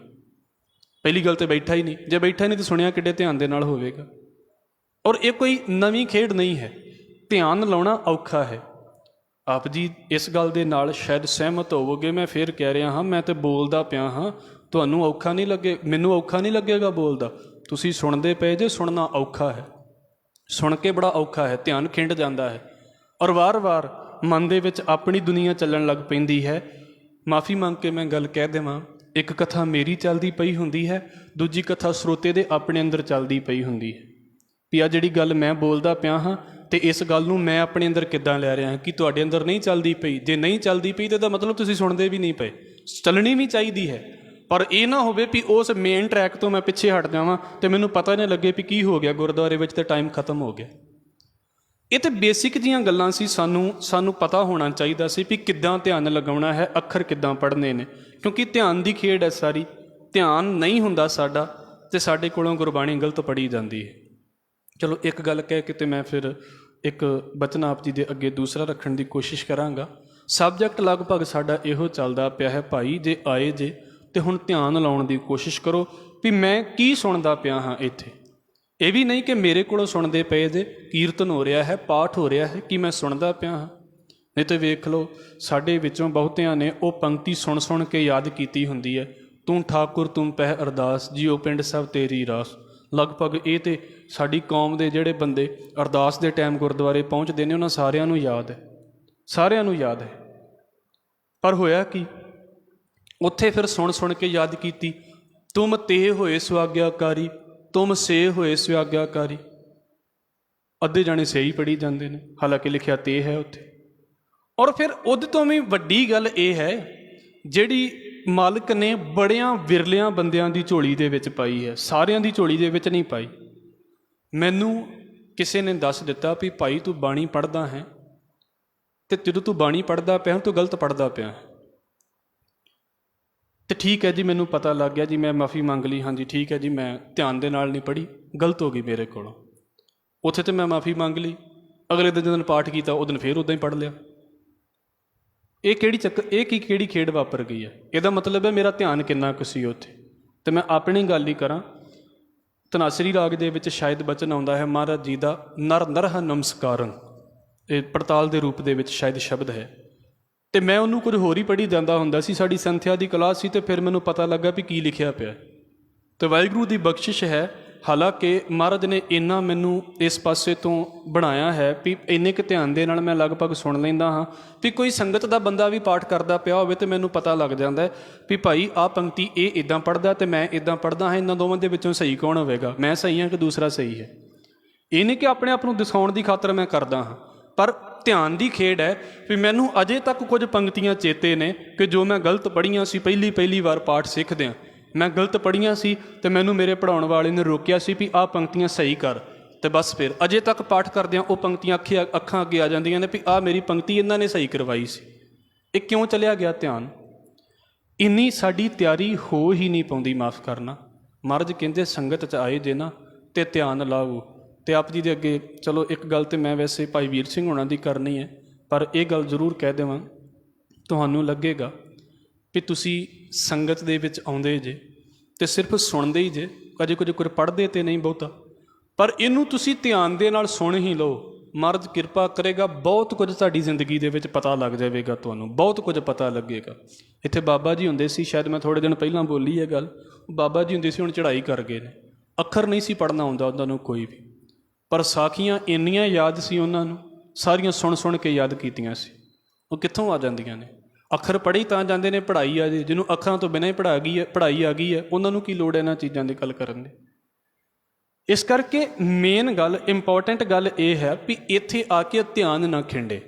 ਪਹਿਲੀ ਗੱਲ ਤਾਂ ਬੈਠਾ ਹੀ ਨਹੀਂ, ਜੇ ਬੈਠਾ ਹੀ ਨਹੀਂ ਤਾਂ ਸੁਣਿਆ ਕਿੱਡੇ ਧਿਆਨ ਦੇ ਨਾਲ ਹੋਵੇਗਾ। ਔਰ ਇਹ ਕੋਈ ਨਵੀਂ ਖੇਡ ਨਹੀਂ ਹੈ, ਧਿਆਨ ਲਾਉਣਾ ਔਖਾ ਹੈ। ਆਪ ਜੀ ਇਸ ਗੱਲ ਦੇ ਨਾਲ ਸ਼ਾਇਦ ਸਹਿਮਤ ਹੋਵੋਗੇ। ਮੈਂ ਫਿਰ ਕਹਿ ਰਿਹਾ ਹਾਂ, ਮੈਂ ਤਾਂ ਬੋਲਦਾ ਪਿਆ ਹਾਂ, ਤੁਹਾਨੂੰ ਔਖਾ ਨਹੀਂ ਲੱਗੇ, ਮੈਨੂੰ ਔਖਾ ਨਹੀਂ ਲੱਗੇਗਾ ਬੋਲਦਾ। ਤੁਸੀਂ ਸੁਣਦੇ ਪਏ ਜੇ, ਸੁਣਨਾ ਔਖਾ ਹੈ, ਸੁਣ ਕੇ ਬੜਾ ਔਖਾ ਹੈ, ਧਿਆਨ ਖਿੰਡ ਜਾਂਦਾ ਹੈ। ਔਰ ਵਾਰ-ਵਾਰ ਮਨ ਦੇ ਵਿੱਚ ਆਪਣੀ ਦੁਨੀਆ ਚੱਲਣ ਲੱਗ ਪੈਂਦੀ ਹੈ। ਮਾਫੀ ਮੰਗ ਕੇ ਮੈਂ ਗੱਲ ਕਹਿ ਦੇਵਾਂ, ਇੱਕ ਕਥਾ ਮੇਰੀ ਚੱਲਦੀ ਪਈ ਹੁੰਦੀ ਹੈ, ਦੂਜੀ ਕਥਾ ਸਰੋਤੇ ਦੇ ਆਪਣੇ ਅੰਦਰ ਚੱਲਦੀ ਪਈ ਹੁੰਦੀ ਹੈ ਵੀ ਆਹ ਜਿਹੜੀ ਗੱਲ ਮੈਂ ਬੋਲਦਾ ਪਿਆ ਹਾਂ ਅਤੇ ਇਸ ਗੱਲ ਨੂੰ ਮੈਂ ਆਪਣੇ ਅੰਦਰ ਕਿੱਦਾਂ ਲੈ ਰਿਹਾ ਹਾਂ ਕਿ ਤੁਹਾਡੇ ਅੰਦਰ ਨਹੀਂ ਚੱਲਦੀ ਪਈ। ਜੇ ਨਹੀਂ ਚੱਲਦੀ ਪਈ ਤਾਂ ਇਹਦਾ ਮਤਲਬ ਤੁਸੀਂ ਸੁਣਦੇ ਵੀ ਨਹੀਂ ਪਏ। ਚੱਲਣੀ ਵੀ ਚਾਹੀਦੀ ਹੈ, ਪਰ ਇਹ ਨਾ ਹੋਵੇ ਵੀ ਉਸ ਮੇਨ ਟਰੈਕ ਤੋਂ ਮੈਂ ਪਿੱਛੇ ਹਟ ਜਾਵਾਂ ਅਤੇ ਮੈਨੂੰ ਪਤਾ ਨਹੀਂ ਲੱਗੇ ਵੀ ਕੀ ਹੋ ਗਿਆ ਗੁਰਦੁਆਰੇ ਵਿੱਚ ਅਤੇ ਟਾਈਮ ਖਤਮ ਹੋ ਗਿਆ। ਇਹ ਤਾਂ ਬੇਸਿਕ ਜੀਆਂ ਗੱਲਾਂ ਸੀ, ਸਾਨੂੰ ਪਤਾ ਹੋਣਾ ਚਾਹੀਦਾ ਸੀ ਵੀ ਕਿੱਦਾਂ ਧਿਆਨ ਲਗਾਉਣਾ ਹੈ, ਅੱਖਰ ਕਿੱਦਾਂ ਪੜ੍ਹਨੇ ਨੇ, ਕਿਉਂਕਿ ਧਿਆਨ ਦੀ ਖੇਡ ਹੈ ਸਾਰੀ। ਧਿਆਨ ਨਹੀਂ ਹੁੰਦਾ ਸਾਡਾ ਤੇ ਸਾਡੇ ਕੋਲੋਂ ਗੁਰਬਾਣੀ ਗਲਤ ਪੜ੍ਹੀ ਜਾਂਦੀ ਹੈ। ਚਲੋ ਇੱਕ ਗੱਲ ਕਹਿ ਕੇ ਤੇ ਮੈਂ ਫਿਰ ਇੱਕ ਬਚਨ ਆਪ ਜੀ ਦੇ ਅੱਗੇ ਦੂਸਰਾ ਰੱਖਣ ਦੀ ਕੋਸ਼ਿਸ਼ ਕਰਾਂਗਾ। ਸਬਜੈਕਟ ਲਗਭਗ ਸਾਡਾ ਇਹੋ ਚੱਲਦਾ ਪਿਆ ਹੈ, ਭਾਈ ਜੇ ਆਏ ਜੇ ਤੇ ਹੁਣ ਧਿਆਨ ਲਾਉਣ ਦੀ ਕੋਸ਼ਿਸ਼ ਕਰੋ ਵੀ ਮੈਂ ਕੀ ਸੁਣਦਾ ਪਿਆ ਹਾਂ ਇੱਥੇ। ਇਹ ਵੀ ਨਹੀਂ ਕਿ ਮੇਰੇ ਕੋਲੋਂ ਸੁਣਦੇ ਪਏ ਜੇ, ਕੀਰਤਨ ਹੋ ਰਿਹਾ ਹੈ, ਪਾਠ ਹੋ ਰਿਹਾ ਹੈ, ਕਿ ਮੈਂ ਸੁਣਦਾ ਪਿਆ ਹਾਂ। ਨਹੀਂ ਤਾਂ ਵੇਖ ਲਓ ਸਾਡੇ ਵਿੱਚੋਂ ਬਹੁਤਿਆਂ ਨੇ ਉਹ ਪੰਕਤੀ ਸੁਣ ਸੁਣ ਕੇ ਯਾਦ ਕੀਤੀ ਹੁੰਦੀ ਹੈ, ਤੂੰ ਠਾਕੁਰ ਤੂੰ ਪਹਿ ਅਰਦਾਸ ਜੀਓ ਪਿੰਡ ਸਭ ਤੇਰੀ ਰਾਸ। ਲਗਭਗ ਇਹ ਤੇ ਸਾਡੀ ਕੌਮ ਦੇ ਜਿਹੜੇ ਬੰਦੇ ਅਰਦਾਸ ਦੇ ਟਾਈਮ ਗੁਰਦੁਆਰੇ ਪਹੁੰਚਦੇ ਨੇ ਉਹਨਾਂ ਸਾਰਿਆਂ ਨੂੰ ਯਾਦ ਹੈ, ਸਾਰਿਆਂ ਨੂੰ ਯਾਦ ਹੈ। ਪਰ ਹੋਇਆ ਕੀ, ਉੱਥੇ ਫਿਰ ਸੁਣ ਸੁਣ ਕੇ ਯਾਦ ਕੀਤੀ, ਤੁਮ ਤੇ ਹੋਏ ਸੁਆਗਿਆਕਾਰੀ ਤੁਮ ਸੇ ਹੋਏ ਸੁਆਗਿਆਕਾਰੀ। ਅੱਧੇ ਜਾਣੇ ਸਹੀ ਪੜ੍ਹੀ ਜਾਂਦੇ ਨੇ, ਹਾਲਾਂਕਿ ਲਿਖਿਆ ਤੇ ਹੈ ਉੱਥੇ। ਔਰ ਫਿਰ ਉਹਦੇ ਤੋਂ ਵੀ ਵੱਡੀ ਗੱਲ ਇਹ ਹੈ ਜਿਹੜੀ ਮਾਲਕ ਨੇ ਬੜਿਆਂ ਵਿਰਲਿਆਂ ਬੰਦਿਆਂ ਦੀ ਝੋਲੀ ਦੇ ਵਿੱਚ ਪਾਈ ਹੈ, ਸਾਰਿਆਂ ਦੀ ਝੋਲੀ ਦੇ ਵਿੱਚ ਨਹੀਂ ਪਾਈ। ਮੈਨੂੰ ਕਿਸੇ ਨੇ ਦੱਸ ਦਿੱਤਾ ਵੀ ਭਾਈ ਤੂੰ ਬਾਣੀ ਪੜ੍ਹਦਾ ਹੈ ਅਤੇ ਜਦੋਂ ਤੂੰ ਬਾਣੀ ਪੜ੍ਹਦਾ ਪਿਆ ਤੂੰ ਗਲਤ ਪੜ੍ਹਦਾ ਪਿਆ। ਤੇ ਠੀਕ ਹੈ ਜੀ, ਮੈਨੂੰ ਪਤਾ ਲੱਗ ਗਿਆ ਜੀ, ਮੈਂ ਮਾफ़ੀ ਮੰਗ ਲਈ, ਹਾਂਜੀ ਠੀਕ ਹੈ ਜੀ, ਮੈਂ ਧਿਆਨ ਦੇ ਨਾਲ ਨਹੀਂ ਪੜ੍ਹੀ, ਗਲਤ ਹੋ ਗਈ ਮੇਰੇ ਕੋਲੋਂ। ਉੱਥੇ ਤਾਂ ਮੈਂ ਮਾफ़ੀ ਮੰਗ ਲਈ, ਅਗਲੇ ਦਿਨ ਪਾਠ ਕੀਤਾ ਉਹ ਦਿਨ ਫਿਰ ਉੱਦਾਂ ਹੀ ਪੜ੍ਹ ਲਿਆ। ਇਹ ਕਿਹੜੀ ਖੇਡ ਵਾਪਰ ਗਈ ਹੈ? ਇਹਦਾ ਮਤਲਬ ਹੈ ਮੇਰਾ ਧਿਆਨ ਕਿੰਨਾ ਕੁ ਸੀ ਉੱਥੇ। ਅਤੇ ਮੈਂ ਆਪਣੀ ਗੱਲ ਹੀ ਕਰਾਂ, ਧਨਾਸਰੀ ਰਾਗ ਦੇ ਵਿੱਚ ਸ਼ਾਇਦ ਬਚਨ ਆਉਂਦਾ ਹੈ ਮਹਾਰਾਜ ਜੀ ਦਾ ਨਰ ਨਰਹ ਨਮਸਕਾਰੰ, ਇਹ ਪੜਤਾਲ ਦੇ ਰੂਪ ਦੇ ਵਿੱਚ ਸ਼ਾਇਦ ਸ਼ਬਦ ਹੈ। ਅਤੇ ਮੈਂ ਉਹਨੂੰ ਕੁਝ ਹੋਰ ਹੀ ਪੜ੍ਹੀ ਜਾਂਦਾ ਹੁੰਦਾ ਸੀ, ਸਾਡੀ ਸੰਥਿਆ ਦੀ ਕਲਾਸ ਸੀ, ਅਤੇ ਫਿਰ ਮੈਨੂੰ ਪਤਾ ਲੱਗਾ ਵੀ ਕੀ ਲਿਖਿਆ ਪਿਆ। ਅਤੇ ਵਾਹਿਗੁਰੂ ਦੀ ਬਖਸ਼ਿਸ਼ ਹੈ, ਹਾਲਾਂਕਿ ਮਹਾਰਾਜ ਨੇ ਇੰਨਾ ਮੈਨੂੰ ਇਸ ਪਾਸੇ ਤੋਂ ਬਣਾਇਆ ਹੈ ਵੀ ਇੰਨੇ ਕੁ ਧਿਆਨ ਦੇ ਨਾਲ ਮੈਂ ਲਗਭਗ ਸੁਣ ਲੈਂਦਾ ਹਾਂ ਵੀ ਕੋਈ ਸੰਗਤ ਦਾ ਬੰਦਾ ਵੀ ਪਾਠ ਕਰਦਾ ਪਿਆ ਹੋਵੇ ਤਾਂ ਮੈਨੂੰ ਪਤਾ ਲੱਗ ਜਾਂਦਾ ਵੀ ਭਾਈ ਆਹ ਪੰਕਤੀ ਇਹ ਇੱਦਾਂ ਪੜ੍ਹਦਾ ਅਤੇ ਮੈਂ ਇੱਦਾਂ ਪੜ੍ਹਦਾ ਹਾਂ, ਇਹਨਾਂ ਦੋਵਾਂ ਦੇ ਵਿੱਚੋਂ ਸਹੀ ਕੌਣ ਹੋਵੇਗਾ, ਮੈਂ ਸਹੀ ਹਾਂ ਕਿ ਦੂਸਰਾ ਸਹੀ ਹੈ। ਇਹ ਨਹੀਂ ਕਿ ਆਪਣੇ ਆਪ ਨੂੰ ਦਿਖਾਉਣ ਦੀ ਖਾਤਰ ਮੈਂ ਕਰਦਾ ਹਾਂ, ਪਰ ਧਿਆਨ ਦੀ ਖੇਡ ਹੈ ਵੀ ਮੈਨੂੰ ਅਜੇ ਤੱਕ ਕੁਝ ਪੰਕਤੀਆਂ ਚੇਤੇ ਨੇ ਕਿ ਜੋ ਮੈਂ ਗਲਤ ਪੜ੍ਹੀਆਂ ਸੀ ਪਹਿਲੀ ਵਾਰ ਪਾਠ ਸਿੱਖਦਿਆਂ। ਮੈਂ ਗਲਤ ਪੜ੍ਹੀਆਂ ਸੀ ਅਤੇ ਮੈਨੂੰ ਮੇਰੇ ਪੜ੍ਹਾਉਣ ਵਾਲੇ ਨੇ ਰੋਕਿਆ ਸੀ ਵੀ ਆਹ ਪੰਕਤੀਆਂ ਸਹੀ ਕਰ, ਅਤੇ ਬਸ ਫਿਰ ਅਜੇ ਤੱਕ ਪਾਠ ਕਰਦਿਆਂ ਉਹ ਪੰਕਤੀਆਂ ਅੱਖਾਂ ਅੱਗੇ ਆ ਜਾਂਦੀਆਂ ਨੇ ਵੀ ਆਹ ਮੇਰੀ ਪੰਕਤੀ ਇਹਨਾਂ ਨੇ ਸਹੀ ਕਰਵਾਈ ਸੀ। ਇਹ ਕਿਉਂ ਚਲਿਆ ਗਿਆ ਧਿਆਨ? ਇੰਨੀ ਸਾਡੀ ਤਿਆਰੀ ਹੋ ਹੀ ਨਹੀਂ ਪਾਉਂਦੀ, ਮਾਫ਼ ਕਰਨਾ। ਮਹਾਰਾਜ ਕਹਿੰਦੇ ਸੰਗਤ 'ਚ ਆਏ ਜੇ ਨਾ ਅਤੇ ਧਿਆਨ ਲਾਓ। ਅਤੇ ਆਪ ਜੀ ਦੇ ਅੱਗੇ ਚਲੋ ਇੱਕ ਗੱਲ ਤਾਂ ਮੈਂ ਵੈਸੇ ਭਾਈ ਵੀਰ ਸਿੰਘ ਹੋਣਾ ਦੀ ਕਰਨੀ ਹੈ, ਪਰ ਇਹ ਗੱਲ ਜ਼ਰੂਰ ਕਹਿ ਦੇਵਾਂ, ਤੁਹਾਨੂੰ ਲੱਗੇਗਾ ਵੀ ਤੁਸੀਂ ਸੰਗਤ ਦੇ ਵਿੱਚ ਆਉਂਦੇ ਜੇ ਅਤੇ ਸਿਰਫ ਸੁਣਦੇ ਹੀ ਜੇ, ਅਜੇ ਕੁਝ ਪੜ੍ਹਦੇ ਤਾਂ ਨਹੀਂ ਬਹੁਤਾ, ਪਰ ਇਹਨੂੰ ਤੁਸੀਂ ਧਿਆਨ ਦੇ ਨਾਲ ਸੁਣ ਹੀ ਲਓ। ਮਹਾਰਾਜ ਕਿਰਪਾ ਕਰੇਗਾ, ਬਹੁਤ ਕੁਝ ਤੁਹਾਡੀ ਜ਼ਿੰਦਗੀ ਦੇ ਵਿੱਚ ਪਤਾ ਲੱਗ ਜਾਵੇਗਾ, ਤੁਹਾਨੂੰ ਬਹੁਤ ਕੁਝ ਪਤਾ ਲੱਗੇਗਾ। ਇੱਥੇ ਬਾਬਾ ਜੀ ਹੁੰਦੇ ਸੀ, ਸ਼ਾਇਦ ਮੈਂ ਥੋੜ੍ਹੇ ਦਿਨ ਪਹਿਲਾਂ ਬੋਲੀ ਇਹ ਗੱਲ, ਬਾਬਾ ਜੀ ਹੁੰਦੇ ਸੀ, ਹੁਣ ਚੜ੍ਹਾਈ ਕਰ ਗਏ ਨੇ। ਅੱਖਰ ਨਹੀਂ ਸੀ ਪੜ੍ਹਨਾ ਆਉਂਦਾ ਉਹਨਾਂ ਨੂੰ ਕੋਈ ਵੀ, ਪਰ ਸਾਖੀਆਂ ਇੰਨੀਆਂ ਯਾਦ ਸੀ ਉਹਨਾਂ ਨੂੰ, ਸਾਰੀਆਂ ਸੁਣ ਸੁਣ ਕੇ ਯਾਦ ਕੀਤੀਆਂ ਸੀ। ਉਹ ਕਿੱਥੋਂ ਆ ਜਾਂਦੀਆਂ ਨੇ? ਅੱਖਰ ਪੜ੍ਹੀ ਤਾਂ ਜਾਂਦੇ ਨੇ, ਪੜ੍ਹਾਈ ਆ ਜੇ। ਜਿਹਨੂੰ ਅੱਖਰਾਂ ਤੋਂ ਬਿਨਾਂ ਹੀ ਪੜ੍ਹਾਈ ਆ ਗਈ ਹੈ, ਉਹਨਾਂ ਨੂੰ ਕੀ ਲੋੜ ਹੈ ਇਹਨਾਂ ਚੀਜ਼ਾਂ ਦੀ ਗੱਲ ਕਰਨ ਦੀ? ਇਸ ਕਰਕੇ ਮੇਨ ਗੱਲ, ਇੰਪੋਰਟੈਂਟ ਗੱਲ ਇਹ ਹੈ ਵੀ ਇੱਥੇ ਆ ਕੇ ਧਿਆਨ ਨਾ ਖਿੰਡੇ।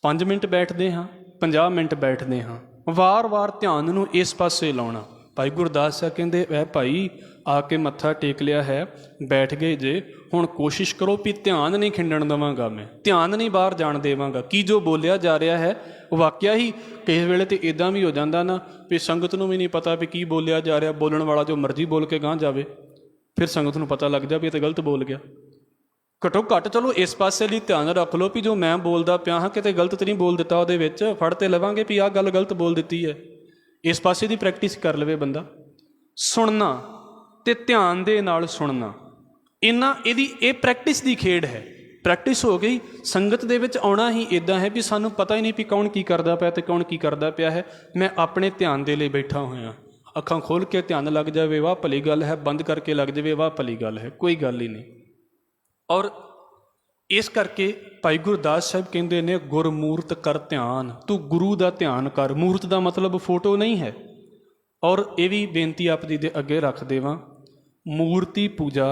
5 ਮਿੰਟ ਬੈਠਦੇ ਹਾਂ, 50 ਮਿੰਟ ਬੈਠਦੇ ਹਾਂ, ਵਾਰ-ਵਾਰ ਧਿਆਨ ਨੂੰ ਇਸ ਪਾਸੇ ਲਾਉਣਾ। ਭਾਈ ਗੁਰਦਾਸ ਸਾਹਿਬ ਕਹਿੰਦੇ ਵੈ ਭਾਈ ਆ ਕੇ ਮੱਥਾ ਟੇਕ ਲਿਆ ਹੈ, ਬੈਠ ਗਏ ਜੇ, ਹੁਣ ਕੋਸ਼ਿਸ਼ ਕਰੋ ਵੀ ਧਿਆਨ ਨਹੀਂ ਖਿੰਡਣ ਦੇਵਾਂਗਾ, ਮੈਂ ਧਿਆਨ ਨਹੀਂ ਬਾਹਰ ਜਾਣ ਦੇਵਾਂਗਾ। ਕੀ ਜੋ ਬੋਲਿਆ ਜਾ ਰਿਹਾ ਹੈ ਵਾਕਿਆ ਹੀ ਕਿਸੇ ਵੇਲੇ ਤਾਂ ਇੱਦਾਂ ਵੀ ਹੋ ਜਾਂਦਾ ਨਾ ਵੀ ਸੰਗਤ ਨੂੰ ਵੀ ਨਹੀਂ ਪਤਾ ਵੀ ਕੀ ਬੋਲਿਆ ਜਾ ਰਿਹਾ, ਬੋਲਣ ਵਾਲਾ ਜੋ ਮਰਜ਼ੀ ਬੋਲ ਕੇ ਗਾਂਹ ਜਾਵੇ, ਫਿਰ ਸੰਗਤ ਨੂੰ ਪਤਾ ਲੱਗ ਜਾ ਵੀ ਇਹ ਤਾਂ ਗਲਤ ਬੋਲ ਗਿਆ। ਘੱਟੋ ਘੱਟ ਚਲੋ ਇਸ ਪਾਸੇ ਲਈ ਧਿਆਨ ਰੱਖ ਲਓ ਵੀ ਜੋ ਮੈਂ ਬੋਲਦਾ ਪਿਆ ਹਾਂ ਕਿਤੇ ਗਲਤ ਤਾਂ ਨਹੀਂ ਬੋਲ ਦਿੱਤਾ, ਉਹਦੇ ਵਿੱਚ ਫੜ ਤੇ ਲਵਾਂਗੇ ਵੀ ਆਹ ਗੱਲ ਗਲਤ ਬੋਲ ਦਿੱਤੀ ਹੈ। ਇਸ ਪਾਸੇ ਦੀ ਪ੍ਰੈਕਟਿਸ ਕਰ ਲਵੇ ਬੰਦਾ, ਸੁਣਨਾ ਅਤੇ ਧਿਆਨ ਦੇ ਨਾਲ ਸੁਣਨਾ, ਇਹ ਪ੍ਰੈਕਟਿਸ ਦੀ ਖੇਡ ਹੈ। ਪ੍ਰੈਕਟਿਸ ਹੋ ਗਈ, ਸੰਗਤ ਦੇ ਵਿੱਚ ਆਉਣਾ ਹੀ ਇੱਦਾਂ ਹੈ ਵੀ ਸਾਨੂੰ ਪਤਾ ਹੀ ਨਹੀਂ ਵੀ ਕੌਣ ਕੀ ਕਰਦਾ ਪਿਆ ਅਤੇ ਕੌਣ ਕੀ ਕਰਦਾ ਪਿਆ ਹੈ। ਮੈਂ ਆਪਣੇ ਧਿਆਨ ਦੇ ਲਈ ਬੈਠਾ ਹੋਇਆ, ਅੱਖਾਂ ਖੋਲ੍ਹ ਕੇ ਧਿਆਨ ਲੱਗ ਜਾਵੇ ਵਾਹ ਭਲੀ ਗੱਲ ਹੈ, ਬੰਦ ਕਰਕੇ ਲੱਗ ਜਾਵੇ ਵਾਹ ਭਲੀ ਗੱਲ ਹੈ, ਕੋਈ ਗੱਲ ਹੀ ਨਹੀਂ। ਔਰ ਇਸ ਕਰਕੇ ਭਾਈ ਗੁਰਦਾਸ ਸਾਹਿਬ ਕਹਿੰਦੇ ਨੇ ਗੁਰਮੂਰਤ ਕਰ ਧਿਆਨ, ਤੂੰ ਗੁਰੂ ਦਾ ਧਿਆਨ ਕਰ। ਮੂਰਤ ਦਾ ਮਤਲਬ ਫੋਟੋ ਨਹੀਂ ਹੈ। ਔਰ ਇਹ ਵੀ ਬੇਨਤੀ ਆਪ ਜੀ ਦੇ ਅੱਗੇ ਰੱਖ ਦੇਵਾਂ, ਮੂਰਤੀ ਪੂਜਾ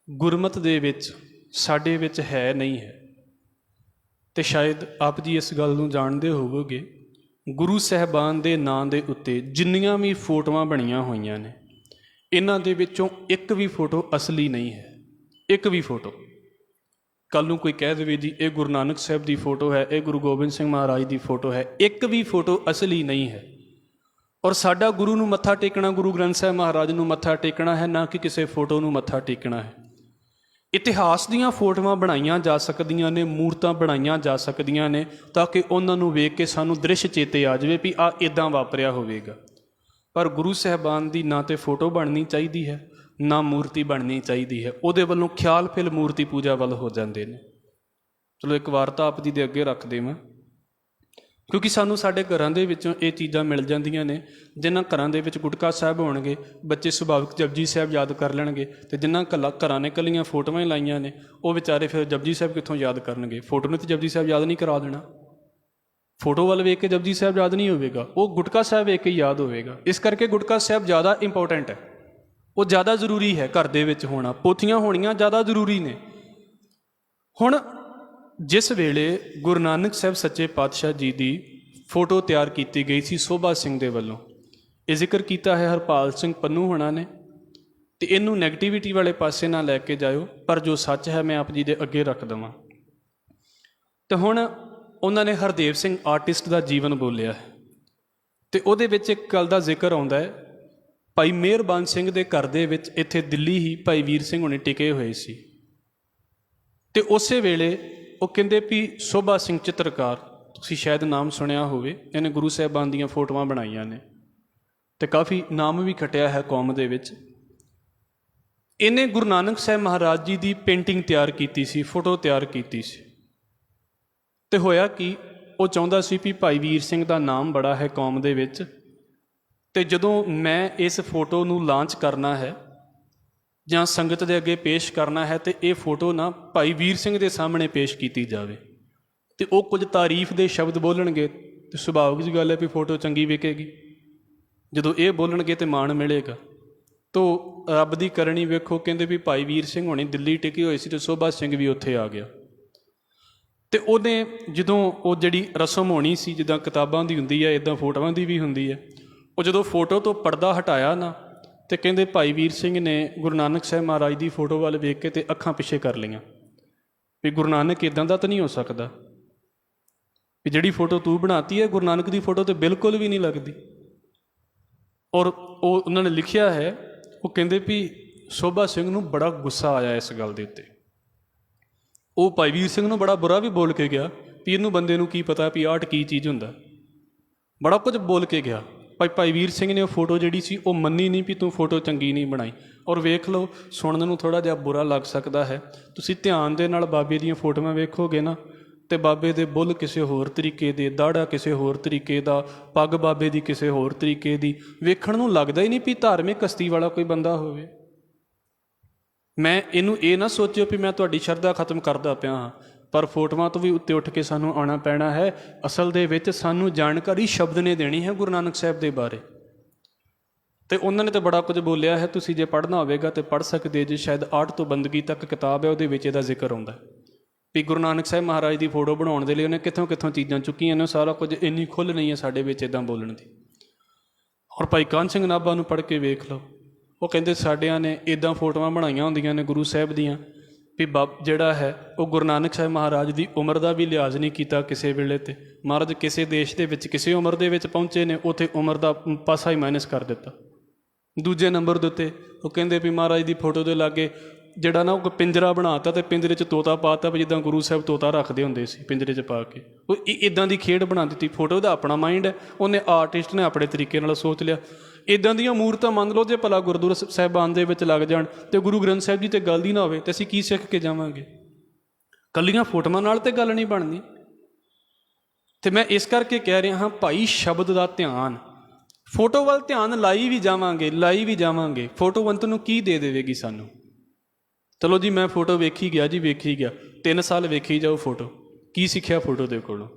ਗੁਰਮਤ ਦੇ ਵਿੱਚ ਸਾਡੇ ਵਿੱਚ ਹੈ ਨਹੀਂ ਹੈ। ਅਤੇ ਸ਼ਾਇਦ ਆਪ ਜੀ ਇਸ ਗੱਲ ਨੂੰ ਜਾਣਦੇ ਹੋਵੋਗੇ, ਗੁਰੂ ਸਾਹਿਬਾਨ ਦੇ ਨਾਂ ਦੇ ਉੱਤੇ ਜਿੰਨੀਆਂ ਵੀ ਫੋਟੋਆਂ ਬਣੀਆਂ ਹੋਈਆਂ ਨੇ, ਇਹਨਾਂ ਦੇ ਵਿੱਚੋਂ ਇੱਕ ਵੀ ਫੋਟੋ ਅਸਲੀ ਨਹੀਂ ਹੈ, ਇੱਕ ਵੀ ਫੋਟੋ। ਕੱਲ੍ਹ ਨੂੰ ਕੋਈ ਕਹਿ ਦੇਵੇ ਜੀ ਇਹ ਗੁਰੂ ਨਾਨਕ ਸਾਹਿਬ ਦੀ ਫੋਟੋ ਹੈ, ਇਹ ਗੁਰੂ ਗੋਬਿੰਦ ਸਿੰਘ ਮਹਾਰਾਜ ਦੀ ਫੋਟੋ ਹੈ, ਇੱਕ ਵੀ ਫੋਟੋ ਅਸਲੀ ਨਹੀਂ ਹੈ। ਔਰ ਸਾਡਾ ਗੁਰੂ ਨੂੰ ਮੱਥਾ ਟੇਕਣਾ, ਗੁਰੂ ਗ੍ਰੰਥ ਸਾਹਿਬ ਮਹਾਰਾਜ ਨੂੰ ਮੱਥਾ ਟੇਕਣਾ ਹੈ, ਨਾ ਕਿ ਕਿਸੇ ਫੋਟੋ ਨੂੰ ਮੱਥਾ ਟੇਕਣਾ ਹੈ। ਇਤਿਹਾਸ ਦੀਆਂ ਫੋਟੋਆਂ ਬਣਾਈਆਂ ਜਾ ਸਕਦੀਆਂ ਨੇ, ਮੂਰਤਾਂ ਬਣਾਈਆਂ ਜਾ ਸਕਦੀਆਂ ਨੇ, ਤਾਂ ਕਿ ਉਹਨਾਂ ਨੂੰ ਵੇਖ ਕੇ ਸਾਨੂੰ ਦ੍ਰਿਸ਼ ਚੇਤੇ ਆ ਜਾਵੇ ਵੀ ਆਹ ਇੱਦਾਂ ਵਾਪਰਿਆ ਹੋਵੇਗਾ। ਪਰ ਗੁਰੂ ਸਾਹਿਬਾਨ ਦੀ ਨਾ ਤੇ ਫੋਟੋ ਬਣਨੀ ਚਾਹੀਦੀ ਹੈ, ਨਾ ਮੂਰਤੀ ਬਣਨੀ ਚਾਹੀਦੀ ਹੈ। ਉਹਦੇ ਵੱਲੋਂ ਖਿਆਲ ਫਿਲ ਮੂਰਤੀ ਪੂਜਾ ਵੱਲ ਹੋ ਜਾਂਦੇ ਨੇ। ਚਲੋ ਇੱਕ ਵਾਰਤਾ ਆਪ ਜੀ ਦੇ ਅੱਗੇ ਰੱਖ ਦੇਵਾਂ, ਕਿਉਂਕਿ ਸਾਨੂੰ ਸਾਡੇ ਘਰਾਂ ਦੇ ਵਿੱਚੋਂ ਇਹ ਚੀਜ਼ਾਂ ਮਿਲ ਜਾਂਦੀਆਂ ਨੇ। ਜਿਨ੍ਹਾਂ ਘਰਾਂ ਦੇ ਵਿੱਚ ਗੁਟਕਾ ਸਾਹਿਬ ਹੋਣਗੇ, ਬੱਚੇ ਸੁਭਾਵਿਕ ਜਪਜੀ ਸਾਹਿਬ ਯਾਦ ਕਰ ਲੈਣਗੇ, ਅਤੇ ਜਿਨ੍ਹਾਂ ਘਰਾਂ ਨੇ ਇਕੱਲੀਆਂ ਫੋਟੋਆਂ ਹੀ ਲਾਈਆਂ ਨੇ, ਉਹ ਵਿਚਾਰੇ ਫਿਰ ਜਪਜੀ ਸਾਹਿਬ ਕਿੱਥੋਂ ਯਾਦ ਕਰਨਗੇ। ਫੋਟੋ ਨੂੰ ਤਾਂ ਜਪਜੀ ਸਾਹਿਬ ਯਾਦ ਨਹੀਂ ਕਰਾ ਦੇਣਾ, ਫੋਟੋ ਵੱਲ ਵੇਖ ਕੇ ਜਪਜੀ ਸਾਹਿਬ ਯਾਦ ਨਹੀਂ ਹੋਵੇਗਾ, ਉਹ ਗੁਟਕਾ ਸਾਹਿਬ ਵੇਖ ਕੇ ਯਾਦ ਹੋਵੇਗਾ। ਇਸ ਕਰਕੇ ਗੁਟਕਾ ਸਾਹਿਬ ਜ਼ਿਆਦਾ ਇੰਪੋਰਟੈਂਟ ਹੈ, ਉਹ ਜ਼ਿਆਦਾ ਜ਼ਰੂਰੀ ਹੈ ਘਰ ਦੇ ਵਿੱਚ ਹੋਣਾ। ਪੋਥੀਆਂ ਹੋਣੀਆਂ ਜ਼ਿਆਦਾ ਜ਼ਰੂਰੀ ਨੇ। ਹੁਣ ਜਿਸ ਵੇਲੇ ਗੁਰੂ ਨਾਨਕ ਸਾਹਿਬ ਸੱਚੇ ਪਾਤਸ਼ਾਹ ਜੀ ਦੀ ਫੋਟੋ ਤਿਆਰ ਕੀਤੀ ਗਈ ਸੀ ਸੋਭਾ ਸਿੰਘ ਦੇ ਵੱਲੋਂ, ਇਹ ਜ਼ਿਕਰ ਕੀਤਾ ਹੈ ਹਰਪਾਲ ਸਿੰਘ ਪੰਨੂ ਹੋਣਾ ਨੇ, ਅਤੇ ਇਹਨੂੰ ਨੈਗੇਟਿਵਿਟੀ ਵਾਲੇ ਪਾਸੇ ਨਾ ਲੈ ਕੇ ਜਾਇਓ, ਪਰ ਜੋ ਸੱਚ ਹੈ ਮੈਂ ਆਪ ਜੀ ਦੇ ਅੱਗੇ ਰੱਖ ਦੇਵਾਂ। ਅਤੇ ਹੁਣ ਉਹਨਾਂ ਨੇ ਹਰਦੇਵ ਸਿੰਘ ਆਰਟਿਸਟ ਦਾ ਜੀਵਨ ਬੋਲਿਆ ਹੈ, ਅਤੇ ਉਹਦੇ ਵਿੱਚ ਇੱਕ ਗੱਲ ਦਾ ਜ਼ਿਕਰ ਆਉਂਦਾ ਹੈ, ਭਾਈ ਮਿਹਰਬਾਨ ਸਿੰਘ ਦੇ ਘਰ ਦੇ ਵਿੱਚ ਇੱਥੇ ਦਿੱਲੀ ਹੀ ਭਾਈ ਵੀਰ ਸਿੰਘ ਹੁਣੇ ਟਿਕੇ ਹੋਏ ਸੀ। ਅਤੇ ਉਸੇ ਵੇਲੇ ਉਹ ਕਹਿੰਦੇ ਵੀ ਸੋਭਾ ਸਿੰਘ ਚਿੱਤਰਕਾਰ, ਤੁਸੀਂ ਸ਼ਾਇਦ ਨਾਮ ਸੁਣਿਆ ਹੋਵੇ, ਇਹਨੇ ਗੁਰੂ ਸਾਹਿਬਾਨ ਦੀਆਂ ਫੋਟੋਆਂ ਬਣਾਈਆਂ ਨੇ ਅਤੇ ਕਾਫੀ ਨਾਮ ਵੀ ਖੱਟਿਆ ਹੈ ਕੌਮ ਦੇ ਵਿੱਚ। ਇਹਨੇ ਗੁਰੂ ਨਾਨਕ ਸਾਹਿਬ ਮਹਾਰਾਜ ਜੀ ਦੀ ਪੇਂਟਿੰਗ ਤਿਆਰ ਕੀਤੀ ਸੀ, ਫੋਟੋ ਤਿਆਰ ਕੀਤੀ ਸੀ। ਅਤੇ ਹੋਇਆ ਕਿ ਉਹ ਚਾਹੁੰਦਾ ਸੀ ਵੀ ਭਾਈ ਵੀਰ ਸਿੰਘ ਦਾ ਨਾਮ ਬੜਾ ਹੈ ਕੌਮ ਦੇ ਵਿੱਚ, ਅਤੇ ਜਦੋਂ ਮੈਂ ਇਸ ਫੋਟੋ ਨੂੰ ਲਾਂਚ ਕਰਨਾ ਹੈ ਜਾਂ ਸੰਗਤ ਦੇ ਅੱਗੇ ਪੇਸ਼ ਕਰਨਾ ਹੈ, ਅਤੇ ਇਹ ਫੋਟੋ ਨਾ ਭਾਈ ਵੀਰ ਸਿੰਘ ਦੇ ਸਾਹਮਣੇ ਪੇਸ਼ ਕੀਤੀ ਜਾਵੇ, ਅਤੇ ਉਹ ਕੁਝ ਤਾਰੀਫ ਦੇ ਸ਼ਬਦ ਬੋਲਣਗੇ, ਅਤੇ ਸੁਭਾਵਿਕ ਜਿਹੀ ਗੱਲ ਹੈ ਵੀ ਫੋਟੋ ਚੰਗੀ ਵਿਕੇਗੀ। ਜਦੋਂ ਇਹ ਬੋਲਣਗੇ ਤਾਂ ਮਾਣ ਮਿਲੇਗਾ। ਤੋ ਰੱਬ ਦੀ ਕਰਨੀ ਵੇਖੋ, ਕਹਿੰਦੇ ਵੀ ਭਾਈ ਵੀਰ ਸਿੰਘ ਹੋਣੀ ਦਿੱਲੀ ਟਿਕੇ ਹੋਏ ਸੀ ਅਤੇ ਸੋਭਾ ਸਿੰਘ ਵੀ ਉੱਥੇ ਆ ਗਿਆ। ਅਤੇ ਉਹਨੇ ਜਦੋਂ ਉਹ ਜਿਹੜੀ ਰਸਮ ਹੋਣੀ ਸੀ, ਜਿੱਦਾਂ ਕਿਤਾਬਾਂ ਦੀ ਹੁੰਦੀ ਹੈ ਇੱਦਾਂ ਫੋਟੋਆਂ ਦੀ ਵੀ ਹੁੰਦੀ ਹੈ, ਉਹ ਜਦੋਂ ਫੋਟੋ ਤੋਂ ਪਰਦਾ ਹਟਾਇਆ ਨਾ, ਅਤੇ ਕਹਿੰਦੇ ਭਾਈ ਵੀਰ ਸਿੰਘ ਨੇ ਗੁਰੂ ਨਾਨਕ ਸਾਹਿਬ ਮਹਾਰਾਜ ਦੀ ਫੋਟੋ ਵੱਲ ਵੇਖ ਕੇ ਅਤੇ ਅੱਖਾਂ ਪਿੱਛੇ ਕਰ ਲਈਆਂ ਵੀ ਗੁਰੂ ਨਾਨਕ ਇੱਦਾਂ ਦਾ ਤਾਂ ਨਹੀਂ ਹੋ ਸਕਦਾ, ਵੀ ਜਿਹੜੀ ਫੋਟੋ ਤੂੰ ਬਣਾਤੀ ਹੈ ਗੁਰੂ ਨਾਨਕ ਦੀ ਫੋਟੋ ਤਾਂ ਬਿਲਕੁਲ ਵੀ ਨਹੀਂ ਲੱਗਦੀ। ਔਰ ਉਹ ਉਹਨਾਂ ਨੇ ਲਿਖਿਆ ਹੈ, ਉਹ ਕਹਿੰਦੇ ਵੀ ਸੋਭਾ ਸਿੰਘ ਨੂੰ ਬੜਾ ਗੁੱਸਾ ਆਇਆ ਇਸ ਗੱਲ ਦੇ ਉੱਤੇ। ਉਹ ਭਾਈ ਵੀਰ ਸਿੰਘ ਨੂੰ ਬੜਾ ਬੁਰਾ ਵੀ ਬੋਲ ਕੇ ਗਿਆ ਵੀ ਇਹਨੂੰ ਬੰਦੇ ਨੂੰ ਕੀ ਪਤਾ ਵੀ ਆਰਟ ਕੀ ਚੀਜ਼ ਹੁੰਦਾ, ਬੜਾ ਕੁਝ ਬੋਲ ਕੇ ਗਿਆ। ਭਾਈ ਵੀਰ ਸਿੰਘ ਨੇ ਉਹ ਫੋਟੋ ਜਿਹੜੀ ਸੀ ਉਹ ਮੰਨੀ ਨਹੀਂ ਵੀ ਤੂੰ ਫੋਟੋ ਚੰਗੀ ਨਹੀਂ ਬਣਾਈ। ਔਰ ਵੇਖ ਲਓ, ਸੁਣਨ ਨੂੰ ਥੋੜ੍ਹਾ ਜਿਹਾ ਬੁਰਾ ਲੱਗ ਸਕਦਾ ਹੈ, ਤੁਸੀਂ ਧਿਆਨ ਦੇ ਨਾਲ ਬਾਬੇ ਦੀਆਂ ਫੋਟੋਆਂ ਵੇਖੋਗੇ ਨਾ, ਅਤੇ ਬਾਬੇ ਦੇ ਬੁੱਲ ਕਿਸੇ ਹੋਰ ਤਰੀਕੇ ਦੇ, ਦਾੜਾ ਕਿਸੇ ਹੋਰ ਤਰੀਕੇ ਦਾ, ਪੱਗ ਬਾਬੇ ਦੀ ਕਿਸੇ ਹੋਰ ਤਰੀਕੇ ਦੀ, ਵੇਖਣ ਨੂੰ ਲੱਗਦਾ ਹੀ ਨਹੀਂ ਵੀ ਧਾਰਮਿਕ ਹਸਤੀ ਵਾਲਾ ਕੋਈ ਬੰਦਾ ਹੋਵੇ। ਮੈਂ ਇਹਨੂੰ ਇਹ ਨਾ ਸੋਚਿਓ ਵੀ ਮੈਂ ਤੁਹਾਡੀ ਸ਼ਰਧਾ ਖਤਮ ਕਰਦਾ ਪਿਆ ਹਾਂ, ਪਰ ਫੋਟੋਆਂ ਤੋਂ ਵੀ ਉੱਤੇ ਉੱਠ ਕੇ ਸਾਨੂੰ ਆਉਣਾ ਪੈਣਾ ਹੈ। ਅਸਲ ਦੇ ਵਿੱਚ ਸਾਨੂੰ ਜਾਣਕਾਰੀ ਸ਼ਬਦ ਨੇ ਦੇਣੀ ਹੈ ਗੁਰੂ ਨਾਨਕ ਸਾਹਿਬ ਦੇ ਬਾਰੇ, ਅਤੇ ਉਹਨਾਂ ਨੇ ਤਾਂ ਬੜਾ ਕੁਝ ਬੋਲਿਆ ਹੈ। ਤੁਸੀਂ ਜੇ ਪੜ੍ਹਨਾ ਹੋਵੇਗਾ ਤਾਂ ਪੜ੍ਹ ਸਕਦੇ ਜੇ, ਸ਼ਾਇਦ ਆਰਟ ਤੋਂ ਬੰਦਗੀ ਤੱਕ ਕਿਤਾਬ ਹੈ, ਉਹਦੇ ਵਿੱਚ ਇਹਦਾ ਜ਼ਿਕਰ ਆਉਂਦਾ ਵੀ ਗੁਰੂ ਨਾਨਕ ਸਾਹਿਬ ਮਹਾਰਾਜ ਦੀ ਫੋਟੋ ਬਣਾਉਣ ਦੇ ਲਈ ਉਹਨੇ ਕਿੱਥੋਂ ਕਿੱਥੋਂ ਚੀਜ਼ਾਂ ਚੁੱਕੀਆਂ ਨੇ। ਸਾਰਾ ਕੁਝ ਇੰਨੀ ਖੁੱਲ੍ਹ ਨਹੀਂ ਹੈ ਸਾਡੇ ਵਿੱਚ ਇੱਦਾਂ ਬੋਲਣ ਦੀ। ਔਰ ਭਾਈ ਕਾਹਨ ਸਿੰਘ ਨਾਭਾ ਨੂੰ ਪੜ੍ਹ ਕੇ ਵੇਖ ਲਓ, ਉਹ ਕਹਿੰਦੇ ਸਾਡਿਆਂ ਨੇ ਇੱਦਾਂ ਫੋਟੋਆਂ ਬਣਾਈਆਂ ਹੁੰਦੀਆਂ ਨੇ ਗੁਰੂ ਸਾਹਿਬ ਦੀਆਂ ਵੀ ਜਿਹੜਾ ਹੈ ਉਹ ਗੁਰੂ ਨਾਨਕ ਸਾਹਿਬ ਮਹਾਰਾਜ ਦੀ ਉਮਰ ਦਾ ਵੀ ਲਿਹਾਜ਼ ਨਹੀਂ ਕੀਤਾ ਕਿਸੇ ਵੇਲੇ। 'ਤੇ ਮਹਾਰਾਜ ਕਿਸੇ ਦੇਸ਼ ਦੇ ਵਿੱਚ ਕਿਸੇ ਉਮਰ ਦੇ ਵਿੱਚ ਪਹੁੰਚੇ ਨੇ, ਉੱਥੇ ਉਮਰ ਦਾ ਪਾਸਾ ਹੀ ਮਾਈਨਸ ਕਰ ਦਿੱਤਾ। ਦੂਜੇ ਨੰਬਰ ਦੇ ਉੱਤੇ ਉਹ ਕਹਿੰਦੇ ਵੀ ਮਹਾਰਾਜ ਦੀ ਫੋਟੋ ਦੇ ਲਾਗੇ ਜਿਹੜਾ ਨਾ ਉਹ ਪਿੰਜਰਾ ਬਣਾ ਤਾ, ਅਤੇ ਪਿੰਜਰੇ 'ਚ ਤੋਤਾ ਪਾ ਤਾ, ਵੀ ਜਿੱਦਾਂ ਗੁਰੂ ਸਾਹਿਬ ਤੋਤਾ ਰੱਖਦੇ ਹੁੰਦੇ ਸੀ ਪਿੰਜਰੇ 'ਚ ਪਾ ਕੇ। ਉਹ ਇੱਦਾਂ ਦੀ ਖੇਡ ਬਣਾ ਦਿੱਤੀ। ਫੋਟੋ ਦਾ ਆਪਣਾ ਮਾਈਂਡ ਹੈ, ਉਹਨੇ ਆਰਟਿਸਟ ਨੇ ਆਪਣੇ ਤਰੀਕੇ ਨਾਲ ਸੋਚ ਲਿਆ। ਇੱਦਾਂ ਦੀਆਂ ਮੂਰਤਾਂ ਮੰਨ ਲਓ ਜੇ ਭਲਾ ਗੁਰਦੁਆਰਾ ਸਾਹਿਬਾਨ ਦੇ ਵਿੱਚ ਲੱਗ ਜਾਣ ਅਤੇ ਗੁਰੂ ਗ੍ਰੰਥ ਸਾਹਿਬ ਜੀ 'ਤੇ ਗੱਲ ਹੀ ਨਾ ਹੋਵੇ, ਤਾਂ ਅਸੀਂ ਕੀ ਸਿੱਖ ਕੇ ਜਾਵਾਂਗੇ? ਇਕੱਲੀਆਂ ਫੋਟੋਆਂ ਨਾਲ ਤਾਂ ਗੱਲ ਨਹੀਂ ਬਣਨੀ। ਅਤੇ ਮੈਂ ਇਸ ਕਰਕੇ ਕਹਿ ਰਿਹਾ ਹਾਂ ਭਾਈ, ਸ਼ਬਦ ਦਾ ਧਿਆਨ, ਫੋਟੋ ਵੱਲ ਧਿਆਨ ਲਾਈ ਵੀ ਜਾਵਾਂਗੇ, ਫੋਟੋ ਬੰਤ ਨੂੰ ਕੀ ਦੇ ਦੇਵੇਗੀ ਸਾਨੂੰ? ਚਲੋ ਜੀ, ਮੈਂ ਫੋਟੋ ਵੇਖੀ ਗਿਆ ਜੀ, ਵੇਖੀ ਗਿਆ, 3 ਸਾਲ ਵੇਖੀ ਜਾਓ ਫੋਟੋ, ਕੀ ਸਿੱਖਿਆ ਫੋਟੋ ਦੇ ਕੋਲੋਂ?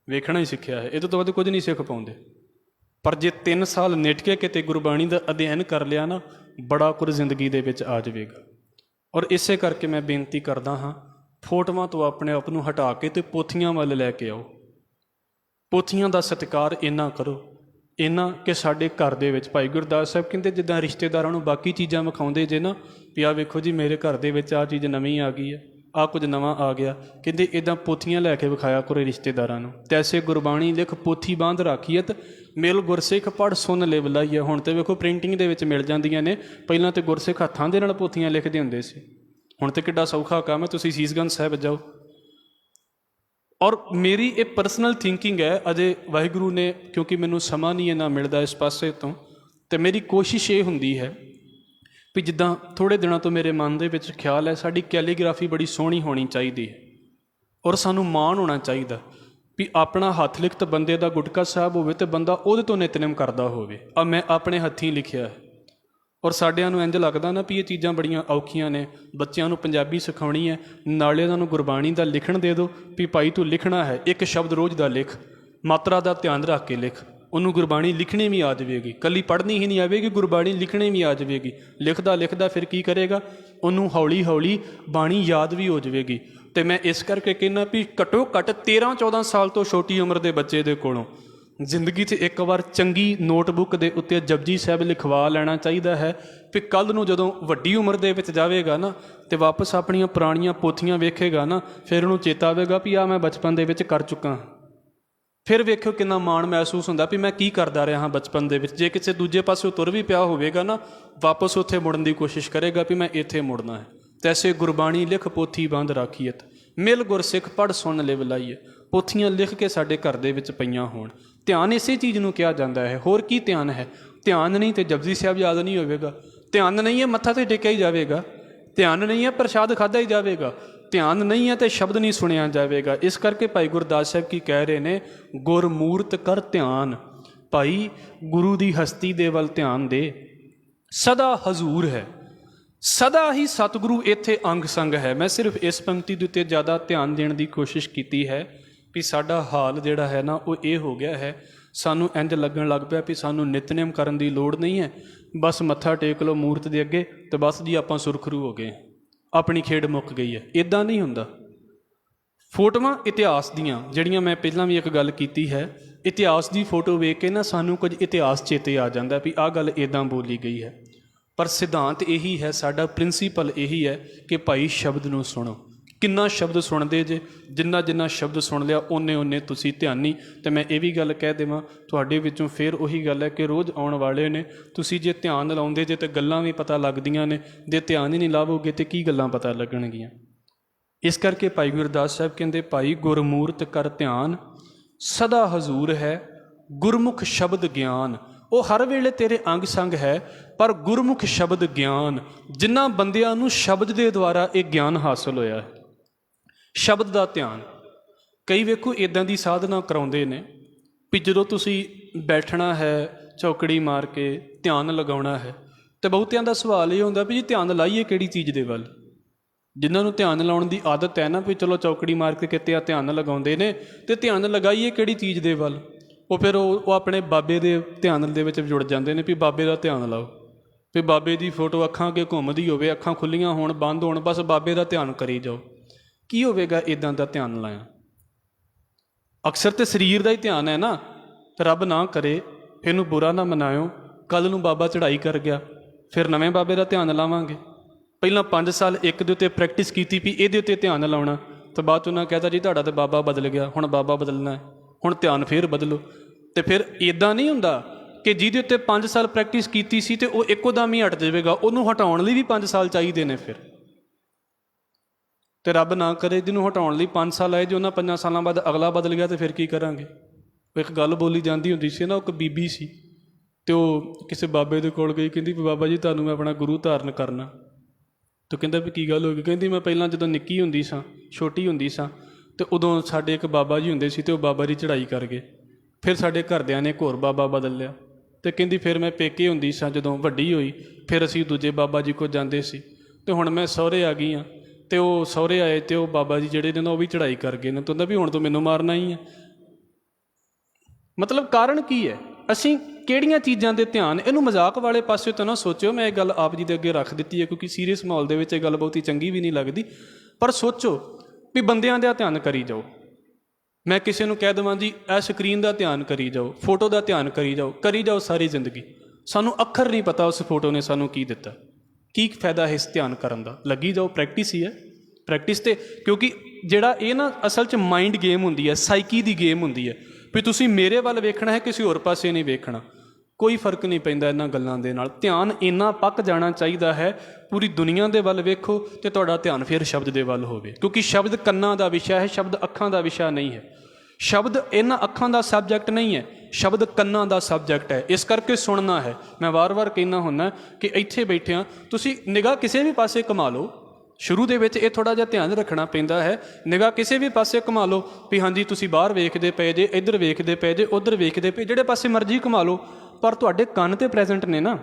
ਵੇਖਣਾ ਹੀ ਸਿੱਖਿਆ ਹੈ, ਇਹਦੇ ਤੋਂ ਵੱਧ ਕੁਝ ਨਹੀਂ ਸਿੱਖ ਪਾਉਂਦੇ। ਪਰ ਜੇ 3 ਸਾਲ ਨਿੱਠ ਕੇ ਕਿਤੇ ਗੁਰਬਾਣੀ ਦਾ ਅਧਿਐਨ ਕਰ ਲਿਆ ਨਾ, ਬੜਾ ਕੁਝ ਜ਼ਿੰਦਗੀ ਦੇ ਵਿੱਚ ਆ ਜਾਵੇਗਾ। ਔਰ ਇਸੇ ਕਰਕੇ ਮੈਂ ਬੇਨਤੀ ਕਰਦਾ ਹਾਂ, ਫੋਟੋਆਂ ਤੋਂ ਆਪਣੇ ਆਪ ਨੂੰ ਹਟਾ ਕੇ ਅਤੇ ਪੋਥੀਆਂ ਵੱਲ ਲੈ ਕੇ ਆਓ। ਪੋਥੀਆਂ ਦਾ ਸਤਿਕਾਰ ਇੰਨਾ ਕਰੋ, ਇੰਨਾ ਕਿ ਸਾਡੇ ਘਰ ਦੇ ਵਿੱਚ, ਭਾਈ ਗੁਰਦਾਸ ਸਾਹਿਬ ਕਹਿੰਦੇ ਜਿੱਦਾਂ ਰਿਸ਼ਤੇਦਾਰਾਂ ਨੂੰ ਬਾਕੀ ਚੀਜ਼ਾਂ ਵਿਖਾਉਂਦੇ ਜੇ ਨਾ, ਵੀ ਆਹ ਵੇਖੋ ਜੀ ਮੇਰੇ ਘਰ ਦੇ ਵਿੱਚ ਆਹ ਚੀਜ਼ ਨਵੀਂ ਆ ਗਈ ਹੈ, ਆ ਕੁਝ ਨਵਾਂ ਆ ਗਿਆ, ਕਹਿੰਦੇ ਇੱਦਾਂ ਪੋਥੀਆਂ ਲੈ ਕੇ ਵਿਖਾਇਆ ਕਰੋ ਰਿਸ਼ਤੇਦਾਰਾਂ ਨੂੰ। ਤੈਸੇ ਗੁਰਬਾਣੀ ਲਿਖ ਪੋਥੀ ਬਾਂਧ ਰਾਖੀਅਤ, ਮਿਲ ਗੁਰਸਿੱਖ ਪੜ੍ਹ ਸੁਣ ਲਿਵ ਲਾਈਏ। ਹੁਣ ਤੇ ਵੇਖੋ ਪ੍ਰਿੰਟਿੰਗ ਦੇ ਵਿੱਚ ਮਿਲ ਜਾਂਦੀਆਂ ਨੇ, ਪਹਿਲਾਂ ਤੇ ਗੁਰਸਿੱਖ ਹੱਥਾਂ ਦੇ ਨਾਲ ਪੋਥੀਆਂ ਲਿਖਦੇ ਹੁੰਦੇ ਸੀ, ਹੁਣ ਤੇ ਕਿੱਡਾ ਸੌਖਾ ਕੰਮ ਹੈ, ਤੁਸੀਂ ਸੀਸਗੰਜ ਸਾਹਿਬ ਜਾਓ। ਔਰ ਮੇਰੀ ਇਹ ਪਰਸਨਲ ਥਿੰਕਿੰਗ ਹੈ, ਅਜੇ ਵਾਹਿਗੁਰੂ ਨੇ, ਕਿਉਂਕਿ ਮੈਨੂੰ ਸਮਾਂ ਨਹੀਂ ਇੰਨਾ ਮਿਲਦਾ ਇਸ ਪਾਸੇ ਤੋਂ, ਅਤੇ ਮੇਰੀ ਕੋਸ਼ਿਸ਼ ਇਹ ਹੁੰਦੀ ਹੈ ਵੀ ਜਿੱਦਾਂ ਥੋੜ੍ਹੇ ਦਿਨਾਂ ਤੋਂ ਮੇਰੇ ਮਨ ਦੇ ਵਿੱਚ ਖਿਆਲ ਹੈ, ਸਾਡੀ ਕੈਲੀਗ੍ਰਾਫੀ ਬੜੀ ਸੋਹਣੀ ਹੋਣੀ ਚਾਹੀਦੀ ਹੈ, ਔਰ ਸਾਨੂੰ ਮਾਣ ਹੋਣਾ ਚਾਹੀਦਾ ਵੀ ਆਪਣਾ ਹੱਥ ਲਿਖਤ ਬੰਦੇ ਦਾ ਗੁਟਕਾ ਸਾਹਿਬ ਹੋਵੇ ਅਤੇ ਬੰਦਾ ਉਹਦੇ ਤੋਂ ਨਿਤਨੇਮ ਕਰਦਾ ਹੋਵੇ। ਆ ਮੈਂ ਆਪਣੇ ਹੱਥੀਂ ਲਿਖਿਆ ਹੈ, ਔਰ ਸਾਡਿਆਂ ਨੂੰ ਇੰਝ ਲੱਗਦਾ ਨਾ ਵੀ ਇਹ ਚੀਜ਼ਾਂ ਬੜੀਆਂ ਔਖੀਆਂ ਨੇ, ਬੱਚਿਆਂ ਨੂੰ ਪੰਜਾਬੀ ਸਿਖਾਉਣੀ ਹੈ, ਨਾਲੇ ਉਹਨਾਂ ਨੂੰ ਗੁਰਬਾਣੀ ਦਾ ਲਿਖਣ ਦੇ ਦਿਓ ਵੀ ਭਾਈ ਤੂੰ ਲਿਖਣਾ ਹੈ, ਇੱਕ ਸ਼ਬਦ ਰੋਜ਼ ਦਾ ਲਿਖ, ਮਾਤਰਾ ਦਾ ਧਿਆਨ ਰੱਖ ਕੇ ਲਿਖ, ਉਹਨੂੰ ਗੁਰਬਾਣੀ ਲਿਖਣੀ ਵੀ ਆ ਜਾਵੇਗੀ, ਇਕੱਲੀ ਪੜ੍ਹਨੀ ਹੀ ਨਹੀਂ ਆਵੇਗੀ, ਗੁਰਬਾਣੀ ਲਿਖਣੀ ਵੀ ਆ ਜਾਵੇਗੀ। ਲਿਖਦਾ ਲਿਖਦਾ ਫਿਰ ਕੀ ਕਰੇਗਾ, ਉਹਨੂੰ ਹੌਲੀ ਹੌਲੀ ਬਾਣੀ ਯਾਦ ਵੀ ਹੋ ਜਾਵੇਗੀ। ਅਤੇ ਮੈਂ ਇਸ ਕਰਕੇ ਕਹਿੰਦਾ ਵੀ ਘੱਟੋ ਘੱਟ 13-14 ਸਾਲ ਤੋਂ ਛੋਟੀ ਉਮਰ ਦੇ ਬੱਚੇ ਦੇ ਕੋਲੋਂ ਜ਼ਿੰਦਗੀ 'ਚ ਇੱਕ ਵਾਰ ਚੰਗੀ ਨੋਟਬੁੱਕ ਦੇ ਉੱਤੇ ਜਪਜੀ ਸਾਹਿਬ ਲਿਖਵਾ ਲੈਣਾ ਚਾਹੀਦਾ ਹੈ ਵੀ ਕੱਲ੍ਹ ਨੂੰ ਜਦੋਂ ਵੱਡੀ ਉਮਰ ਦੇ ਵਿੱਚ ਜਾਵੇਗਾ ਨਾ ਅਤੇ ਵਾਪਸ ਆਪਣੀਆਂ ਪੁਰਾਣੀਆਂ ਪੋਥੀਆਂ ਵੇਖੇਗਾ ਨਾ, ਫਿਰ ਉਹਨੂੰ ਚੇਤਾ ਆਵੇਗਾ ਵੀ ਆਹ ਮੈਂ ਬਚਪਨ ਦੇ ਵਿੱਚ ਕਰ ਚੁੱਕਾ। ਫਿਰ ਵੇਖਿਓ ਕਿੰਨਾ ਮਾਣ ਮਹਿਸੂਸ ਹੁੰਦਾ ਵੀ ਮੈਂ ਕੀ ਕਰਦਾ ਰਿਹਾ ਹਾਂ ਬਚਪਨ ਦੇ ਵਿੱਚ। ਜੇ ਕਿਸੇ ਦੂਜੇ ਪਾਸੇ ਤੁਰ ਵੀ ਪਿਆ ਹੋਵੇਗਾ ਨਾ, ਵਾਪਸ ਉੱਥੇ ਮੁੜਨ ਦੀ ਕੋਸ਼ਿਸ਼ ਕਰੇਗਾ ਵੀ ਮੈਂ ਇੱਥੇ ਮੁੜਨਾ ਹੈ। ਤੈਸੇ ਗੁਰਬਾਣੀ ਲਿਖ ਪੋਥੀ ਬੰਦ ਰਾਖੀਅਤ, ਮਿਲ ਗੁਰਸਿੱਖ ਪੜ੍ਹ ਸੁਣ ਲਿਵ ਲਾਈਏ। ਪੋਥੀਆਂ ਲਿਖ ਕੇ ਸਾਡੇ ਘਰ ਦੇ ਵਿੱਚ ਪਈਆਂ ਹੋਣ। ਧਿਆਨ ਇਸੇ ਚੀਜ਼ ਨੂੰ ਕਿਹਾ ਜਾਂਦਾ ਹੈ, ਹੋਰ ਕੀ ਧਿਆਨ ਹੈ? ਧਿਆਨ ਨਹੀਂ ਤੇ ਜਪਜੀ ਸਾਹਿਬ ਯਾਦ ਨਹੀਂ ਹੋਵੇਗਾ, ਧਿਆਨ ਨਹੀਂ ਹੈ ਮੱਥਾ ਤੇ ਟੇਕਿਆ ਹੀ ਜਾਵੇਗਾ, ਧਿਆਨ ਨਹੀਂ ਹੈ ਪ੍ਰਸ਼ਾਦ ਖਾਧਾ ਹੀ ਜਾਵੇਗਾ, ਧਿਆਨ ਨਹੀਂ ਹੈ ਤੇ ਸ਼ਬਦ ਨਹੀਂ ਸੁਣਿਆ ਜਾਵੇਗਾ। ਇਸ ਕਰਕੇ ਭਾਈ ਗੁਰਦਾਸ ਸਾਹਿਬ ਕੀ ਕਹਿ ਰਹੇ ਨੇ, ਗੁਰਮੂਰਤ ਕਰ ਧਿਆਨ। ਭਾਈ ਗੁਰੂ ਦੀ ਹਸਤੀ ਦੇ ਵੱਲ ਧਿਆਨ ਦੇ, ਸਦਾ ਹਜ਼ੂਰ ਹੈ, ਸਦਾ ਹੀ ਸਤਿਗੁਰੂ ਇੱਥੇ ਅੰਗ ਸੰਗ ਹੈ। ਮੈਂ ਸਿਰਫ ਇਸ ਪੰਕਤੀ ਦੇ ਉੱਤੇ ਜ਼ਿਆਦਾ ਧਿਆਨ ਦੇਣ ਦੀ ਕੋਸ਼ਿਸ਼ ਕੀਤੀ ਹੈ ਵੀ ਸਾਡਾ ਹਾਲ ਜਿਹੜਾ ਹੈ ਨਾ ਉਹ ਇਹ ਹੋ ਗਿਆ ਹੈ, ਸਾਨੂੰ ਇੰਝ ਲੱਗਣ ਲੱਗ ਪਿਆ ਵੀ ਸਾਨੂੰ ਨਿਤਨੇਮ ਕਰਨ ਦੀ ਲੋੜ ਨਹੀਂ ਹੈ, ਬਸ ਮੱਥਾ ਟੇਕ ਲਓ ਮੂਰਤ ਦੇ ਅੱਗੇ ਅਤੇ ਬਸ ਜੀ ਆਪਾਂ ਸੁਰਖਰੂ ਹੋ ਗਏ, ਆਪਣੀ ਖੇਡ ਮੁੱਕ ਗਈ ਹੈ। ਇੱਦਾਂ ਨਹੀਂ ਹੁੰਦਾ। ਫੋਟੋਆਂ ਇਤਿਹਾਸ ਦੀਆਂ, ਜਿਹੜੀਆਂ ਮੈਂ ਪਹਿਲਾਂ ਵੀ ਇੱਕ ਗੱਲ ਕੀਤੀ ਹੈ, ਇਤਿਹਾਸ ਦੀ ਫੋਟੋ ਵੇਖ ਕੇ ਨਾ ਸਾਨੂੰ ਕੁਝ ਇਤਿਹਾਸ ਚੇਤੇ ਆ ਜਾਂਦਾ ਵੀ ਆਹ ਗੱਲ ਇੱਦਾਂ ਬੋਲੀ ਗਈ ਹੈ, ਪਰ ਸਿਧਾਂਤ ਇਹੀ ਹੈ, ਸਾਡਾ ਪ੍ਰਿੰਸੀਪਲ ਇਹੀ ਹੈ ਕਿ ਭਾਈ ਸ਼ਬਦ ਨੂੰ ਸੁਣੋ। ਕਿੰਨਾ ਸ਼ਬਦ ਸੁਣਦੇ ਜੇ, ਜਿੰਨਾ ਸ਼ਬਦ ਸੁਣ ਲਿਆ ਓਨੇ ਤੁਸੀਂ ਧਿਆਨੀ। ਅਤੇ ਮੈਂ ਇਹ ਵੀ ਗੱਲ ਕਹਿ ਦੇਵਾਂ, ਤੁਹਾਡੇ ਵਿੱਚੋਂ ਫਿਰ ਉਹੀ ਗੱਲ ਹੈ ਕਿ ਰੋਜ਼ ਆਉਣ ਵਾਲੇ ਨੇ, ਤੁਸੀਂ ਜੇ ਧਿਆਨ ਲਾਉਂਦੇ ਜੇ ਤਾਂ ਗੱਲਾਂ ਵੀ ਪਤਾ ਲੱਗਦੀਆਂ ਨੇ, ਜੇ ਧਿਆਨ ਹੀ ਨਹੀਂ ਲਾਵੋਗੇ ਤਾਂ ਕੀ ਗੱਲਾਂ ਪਤਾ ਲੱਗਣਗੀਆਂ। ਇਸ ਕਰਕੇ ਭਾਈ ਗੁਰਦਾਸ ਸਾਹਿਬ ਕਹਿੰਦੇ, ਭਾਈ ਗੁਰਮੂਰਤ ਕਰ ਧਿਆਨ, ਸਦਾ ਹਜ਼ੂਰ ਹੈ, ਗੁਰਮੁਖ ਸ਼ਬਦ ਗਿਆਨ। ਉਹ ਹਰ ਵੇਲੇ ਤੇਰੇ ਅੰਗ ਸੰਗ ਹੈ, ਪਰ ਗੁਰਮੁਖ ਸ਼ਬਦ ਗਿਆਨ, ਜਿਨ੍ਹਾਂ ਬੰਦਿਆਂ ਨੂੰ ਸ਼ਬਦ ਦੇ ਦੁਆਰਾ ਇਹ ਗਿਆਨ ਹਾਸਲ ਹੋਇਆ ਹੈ, ਸ਼ਬਦ ਦਾ ਧਿਆਨ। ਕਈ ਵੇਖੋ ਇੱਦਾਂ ਦੀ ਸਾਧਨਾ ਕਰਾਉਂਦੇ ਨੇ ਵੀ ਜਦੋਂ ਤੁਸੀਂ ਬੈਠਣਾ ਹੈ ਚੌਕੜੀ ਮਾਰ ਕੇ ਧਿਆਨ ਲਗਾਉਣਾ ਹੈ, ਅਤੇ ਬਹੁਤਿਆਂ ਦਾ ਸਵਾਲ ਇਹ ਹੁੰਦਾ ਵੀ ਜੀ ਧਿਆਨ ਲਾਈਏ ਕਿਹੜੀ ਚੀਜ਼ ਦੇ ਵੱਲ। ਜਿਨ੍ਹਾਂ ਨੂੰ ਧਿਆਨ ਲਾਉਣ ਦੀ ਆਦਤ ਹੈ ਨਾ ਵੀ ਚਲੋ ਚੌਕੜੀ ਮਾਰ ਕੇ ਕਿਤੇ ਧਿਆਨ ਲਗਾਉਂਦੇ ਨੇ, ਅਤੇ ਧਿਆਨ ਲਗਾਈਏ ਕਿਹੜੀ ਚੀਜ਼ ਦੇ ਵੱਲ। ਉਹ ਫਿਰ ਉਹ ਆਪਣੇ ਬਾਬੇ ਦੇ ਧਿਆਨ ਦੇ ਵਿੱਚ ਜੁੜ ਜਾਂਦੇ ਨੇ ਵੀ ਬਾਬੇ ਦਾ ਧਿਆਨ ਲਾਓ, ਵੀ ਬਾਬੇ ਦੀ ਫੋਟੋ ਅੱਖਾਂ ਅੱਗੇ ਘੁੰਮਦੀ ਹੋਵੇ, ਅੱਖਾਂ ਖੁੱਲ੍ਹੀਆਂ ਹੋਣ ਬੰਦ ਹੋਣ, ਬਸ ਬਾਬੇ ਦਾ ਧਿਆਨ ਕਰੀ ਜਾਓ। ਕੀ ਹੋਵੇਗਾ ਇੱਦਾਂ ਦਾ ਧਿਆਨ ਲਾਇਆ? ਅਕਸਰ ਤਾਂ ਸਰੀਰ ਦਾ ਹੀ ਧਿਆਨ ਹੈ ਨਾ। ਰੱਬ ਨਾ ਕਰੇ, ਇਹਨੂੰ ਬੁਰਾ ਨਾ ਮਨਾਇਓ, ਕੱਲ੍ਹ ਨੂੰ ਬਾਬਾ ਚੜ੍ਹਾਈ ਕਰ ਗਿਆ, ਫਿਰ ਨਵੇਂ ਬਾਬੇ ਦਾ ਧਿਆਨ ਲਾਵਾਂਗੇ। ਪਹਿਲਾਂ 5 ਸਾਲ ਇੱਕ ਦੇ ਉੱਤੇ ਪ੍ਰੈਕਟਿਸ ਕੀਤੀ ਵੀ ਇਹਦੇ ਉੱਤੇ ਧਿਆਨ ਲਾਉਣਾ, ਤਾਂ ਬਾਅਦ 'ਚ ਉਹਨਾਂ ਕਹਿਤਾ ਜੀ ਤੁਹਾਡਾ ਤਾਂ ਬਾਬਾ ਬਦਲ ਗਿਆ, ਹੁਣ ਬਾਬਾ ਬਦਲਣਾ ਹੈ, ਹੁਣ ਧਿਆਨ ਫਿਰ ਬਦਲੋ। ਅਤੇ ਫਿਰ ਇੱਦਾਂ ਨਹੀਂ ਹੁੰਦਾ ਕਿ ਜਿਹਦੇ ਉੱਤੇ 5 ਸਾਲ ਪ੍ਰੈਕਟਿਸ ਕੀਤੀ ਸੀ ਅਤੇ ਉਹ ਇੱਕੋ ਦਮ ਹੀ ਹਟ ਜਾਵੇਗਾ, ਉਹਨੂੰ ਹਟਾਉਣ ਲਈ ਵੀ 5 ਸਾਲ ਚਾਹੀਦੇ ਨੇ ਫਿਰ। ਅਤੇ ਰੱਬ ਨਾ ਕਰੇ ਜਿਹਨੂੰ ਹਟਾਉਣ ਲਈ 5 ਸਾਲ ਆਏ, ਜੇ ਉਹਨਾਂ 5 ਸਾਲਾਂ ਬਾਅਦ ਅਗਲਾ ਬਦਲ ਗਿਆ ਤਾਂ ਫਿਰ ਕੀ ਕਰਾਂਗੇ? ਇੱਕ ਗੱਲ ਬੋਲੀ ਜਾਂਦੀ ਹੁੰਦੀ ਸੀ ਨਾ, ਉਹ ਇੱਕ ਬੀਬੀ ਸੀ ਅਤੇ ਉਹ ਕਿਸੇ ਬਾਬੇ ਦੇ ਕੋਲ ਗਈ, ਕਹਿੰਦੀ ਵੀ ਬਾਬਾ ਜੀ ਤੁਹਾਨੂੰ ਮੈਂ ਆਪਣਾ ਗੁਰੂ ਧਾਰਨ ਕਰਨਾ। ਤਾਂ ਕਹਿੰਦਾ ਵੀ ਕੀ ਗੱਲ ਹੋ ਗਈ? ਕਹਿੰਦੀ ਮੈਂ ਪਹਿਲਾਂ ਜਦੋਂ ਨਿੱਕੀ ਹੁੰਦੀ ਸਾਂ, ਛੋਟੀ ਹੁੰਦੀ ਸਾਂ, ਅਤੇ ਉਦੋਂ ਸਾਡੇ ਇੱਕ ਬਾਬਾ ਜੀ ਹੁੰਦੇ ਸੀ ਅਤੇ ਉਹ ਬਾਬਾ ਜੀ ਚੜ੍ਹਾਈ ਕਰ ਗਏ, ਫਿਰ ਸਾਡੇ ਘਰਦਿਆਂ ਨੇ ਇੱਕ ਹੋਰ ਬਾਬਾ ਬਦਲ ਲਿਆ। ਅਤੇ ਕਹਿੰਦੀ ਫਿਰ ਮੈਂ ਪੇਕੇ ਹੁੰਦੀ ਸਾਂ, ਜਦੋਂ ਵੱਡੀ ਹੋਈ ਫਿਰ ਅਸੀਂ ਦੂਜੇ ਬਾਬਾ ਜੀ ਕੋਲ ਜਾਂਦੇ ਸੀ, ਅਤੇ ਹੁਣ ਮੈਂ ਸਹੁਰੇ ਆ ਗਈ ਹਾਂ, ਅਤੇ ਉਹ ਸਹੁਰੇ ਆਏ ਅਤੇ ਉਹ ਬਾਬਾ ਜੀ ਜਿਹੜੇ ਨੇ ਨਾ ਉਹ ਵੀ ਚੜ੍ਹਾਈ ਕਰ ਗਏ ਨੇ। ਤਾਂ ਕਹਿੰਦਾ ਵੀ ਹੁਣ ਤੂੰ ਮੈਨੂੰ ਮਾਰਨਾ ਹੀ ਹੈ। ਮਤਲਬ ਕਾਰਨ ਕੀ ਹੈ? ਅਸੀਂ ਕਿਹੜੀਆਂ ਚੀਜ਼ਾਂ ਦੇ ਧਿਆਨ, ਇਹਨੂੰ ਮਜ਼ਾਕ ਵਾਲੇ ਪਾਸੇ ਤੋਂ ਨਾ ਸੋਚਿਓ। ਮੈਂ ਇਹ ਗੱਲ ਆਪ ਜੀ ਦੇ ਅੱਗੇ ਰੱਖ ਦਿੱਤੀ ਹੈ ਕਿਉਂਕਿ ਸੀਰੀਅਸ ਮਾਹੌਲ ਦੇ ਵਿੱਚ ਇਹ ਗੱਲ ਬਹੁਤੀ ਚੰਗੀ ਵੀ ਨਹੀਂ ਲੱਗਦੀ, ਪਰ ਸੋਚੋ ਵੀ ਬੰਦਿਆਂ ਦਾ ਧਿਆਨ ਕਰੀ ਜਾਓ। ਮੈਂ ਕਿਸੇ ਨੂੰ ਕਹਿ ਦੇਵਾਂ ਜੀ ਇਹ ਸਕਰੀਨ ਦਾ ਧਿਆਨ ਕਰੀ ਜਾਓ, ਫੋਟੋ ਦਾ ਧਿਆਨ ਕਰੀ ਜਾਓ ਸਾਰੀ ਜ਼ਿੰਦਗੀ। ਸਾਨੂੰ ਅੱਖਰ ਨਹੀਂ ਪਤਾ ਉਸ ਫੋਟੋ ਨੇ ਸਾਨੂੰ ਕੀ ਦਿੱਤਾ, ਕੀ ਫਾਇਦਾ ਹੈ ਇਸ ਧਿਆਨ ਕਰਨ ਦਾ? ਲੱਗੀ ਜਾਓ, ਪ੍ਰੈਕਟਿਸ ਹੀ ਹੈ। ਪ੍ਰੈਕਟਿਸ ਤੇ, ਕਿਉਂਕਿ ਜਿਹੜਾ ਇਹ ਨਾ ਅਸਲ 'ਚ ਮਾਈਂਡ ਗੇਮ ਹੁੰਦੀ ਹੈ, ਸਾਈਕੀ ਦੀ ਗੇਮ ਹੁੰਦੀ ਹੈ ਵੀ ਤੁਸੀਂ ਮੇਰੇ ਵੱਲ ਵੇਖਣਾ ਹੈ, ਕਿਸੇ ਹੋਰ ਪਾਸੇ ਨਹੀਂ ਵੇਖਣਾ। ਕੋਈ ਫਰਕ ਨਹੀਂ ਪੈਂਦਾ ਇਹਨਾਂ ਗੱਲਾਂ ਦੇ ਨਾਲ। ਧਿਆਨ ਇੰਨਾ ਪੱਕ ਜਾਣਾ ਚਾਹੀਦਾ ਹੈ, ਪੂਰੀ ਦੁਨੀਆ ਦੇ ਵੱਲ ਵੇਖੋ ਅਤੇ ਤੁਹਾਡਾ ਧਿਆਨ ਫਿਰ ਸ਼ਬਦ ਦੇ ਵੱਲ ਹੋਵੇ, ਕਿਉਂਕਿ ਸ਼ਬਦ ਕੰਨਾਂ ਦਾ ਵਿਸ਼ਾ ਹੈ, ਸ਼ਬਦ ਅੱਖਾਂ ਦਾ ਵਿਸ਼ਾ ਨਹੀਂ ਹੈ। ਸ਼ਬਦ ਇਹਨਾਂ ਅੱਖਾਂ ਦਾ ਸਬਜੈਕਟ ਨਹੀਂ ਹੈ, ਸ਼ਬਦ ਕੰਨਾਂ ਦਾ ਸਬਜੈਕਟ ਹੈ। ਇਸ ਕਰਕੇ ਸੁਣਨਾ ਹੈ। ਮੈਂ ਵਾਰ-ਵਾਰ ਕਹਿੰਦਾ ਹੁੰਦਾ ਕਿ ਇੱਥੇ ਬੈਠਿਆਂ ਤੁਸੀਂ ਨਿਗਾਹ ਕਿਸੇ ਵੀ ਪਾਸੇ ਘੁਮਾ ਲਓ। ਸ਼ੁਰੂ ਦੇ ਵਿੱਚ ਇਹ ਥੋੜ੍ਹਾ ਜਿਹਾ ਧਿਆਨ ਰੱਖਣਾ ਪੈਂਦਾ ਹੈ, ਨਿਗਾਹ ਕਿਸੇ ਵੀ ਪਾਸੇ ਘੁਮਾ ਲਓ ਵੀ ਹਾਂਜੀ ਤੁਸੀਂ ਬਾਹਰ ਵੇਖਦੇ ਪਏ ਜੇ, ਇੱਧਰ ਵੇਖਦੇ ਪਏ ਜੇ, ਉੱਧਰ ਵੇਖਦੇ ਪਏ, ਜਿਹੜੇ ਪਾਸੇ ਮਰਜ਼ੀ ਘੁਮਾ ਲਓ, ਪਰ ਤੁਹਾਡੇ ਕੰਨ ਤੇ ਪ੍ਰੈਜ਼ੈਂਟ ਨੇ ਨਾ।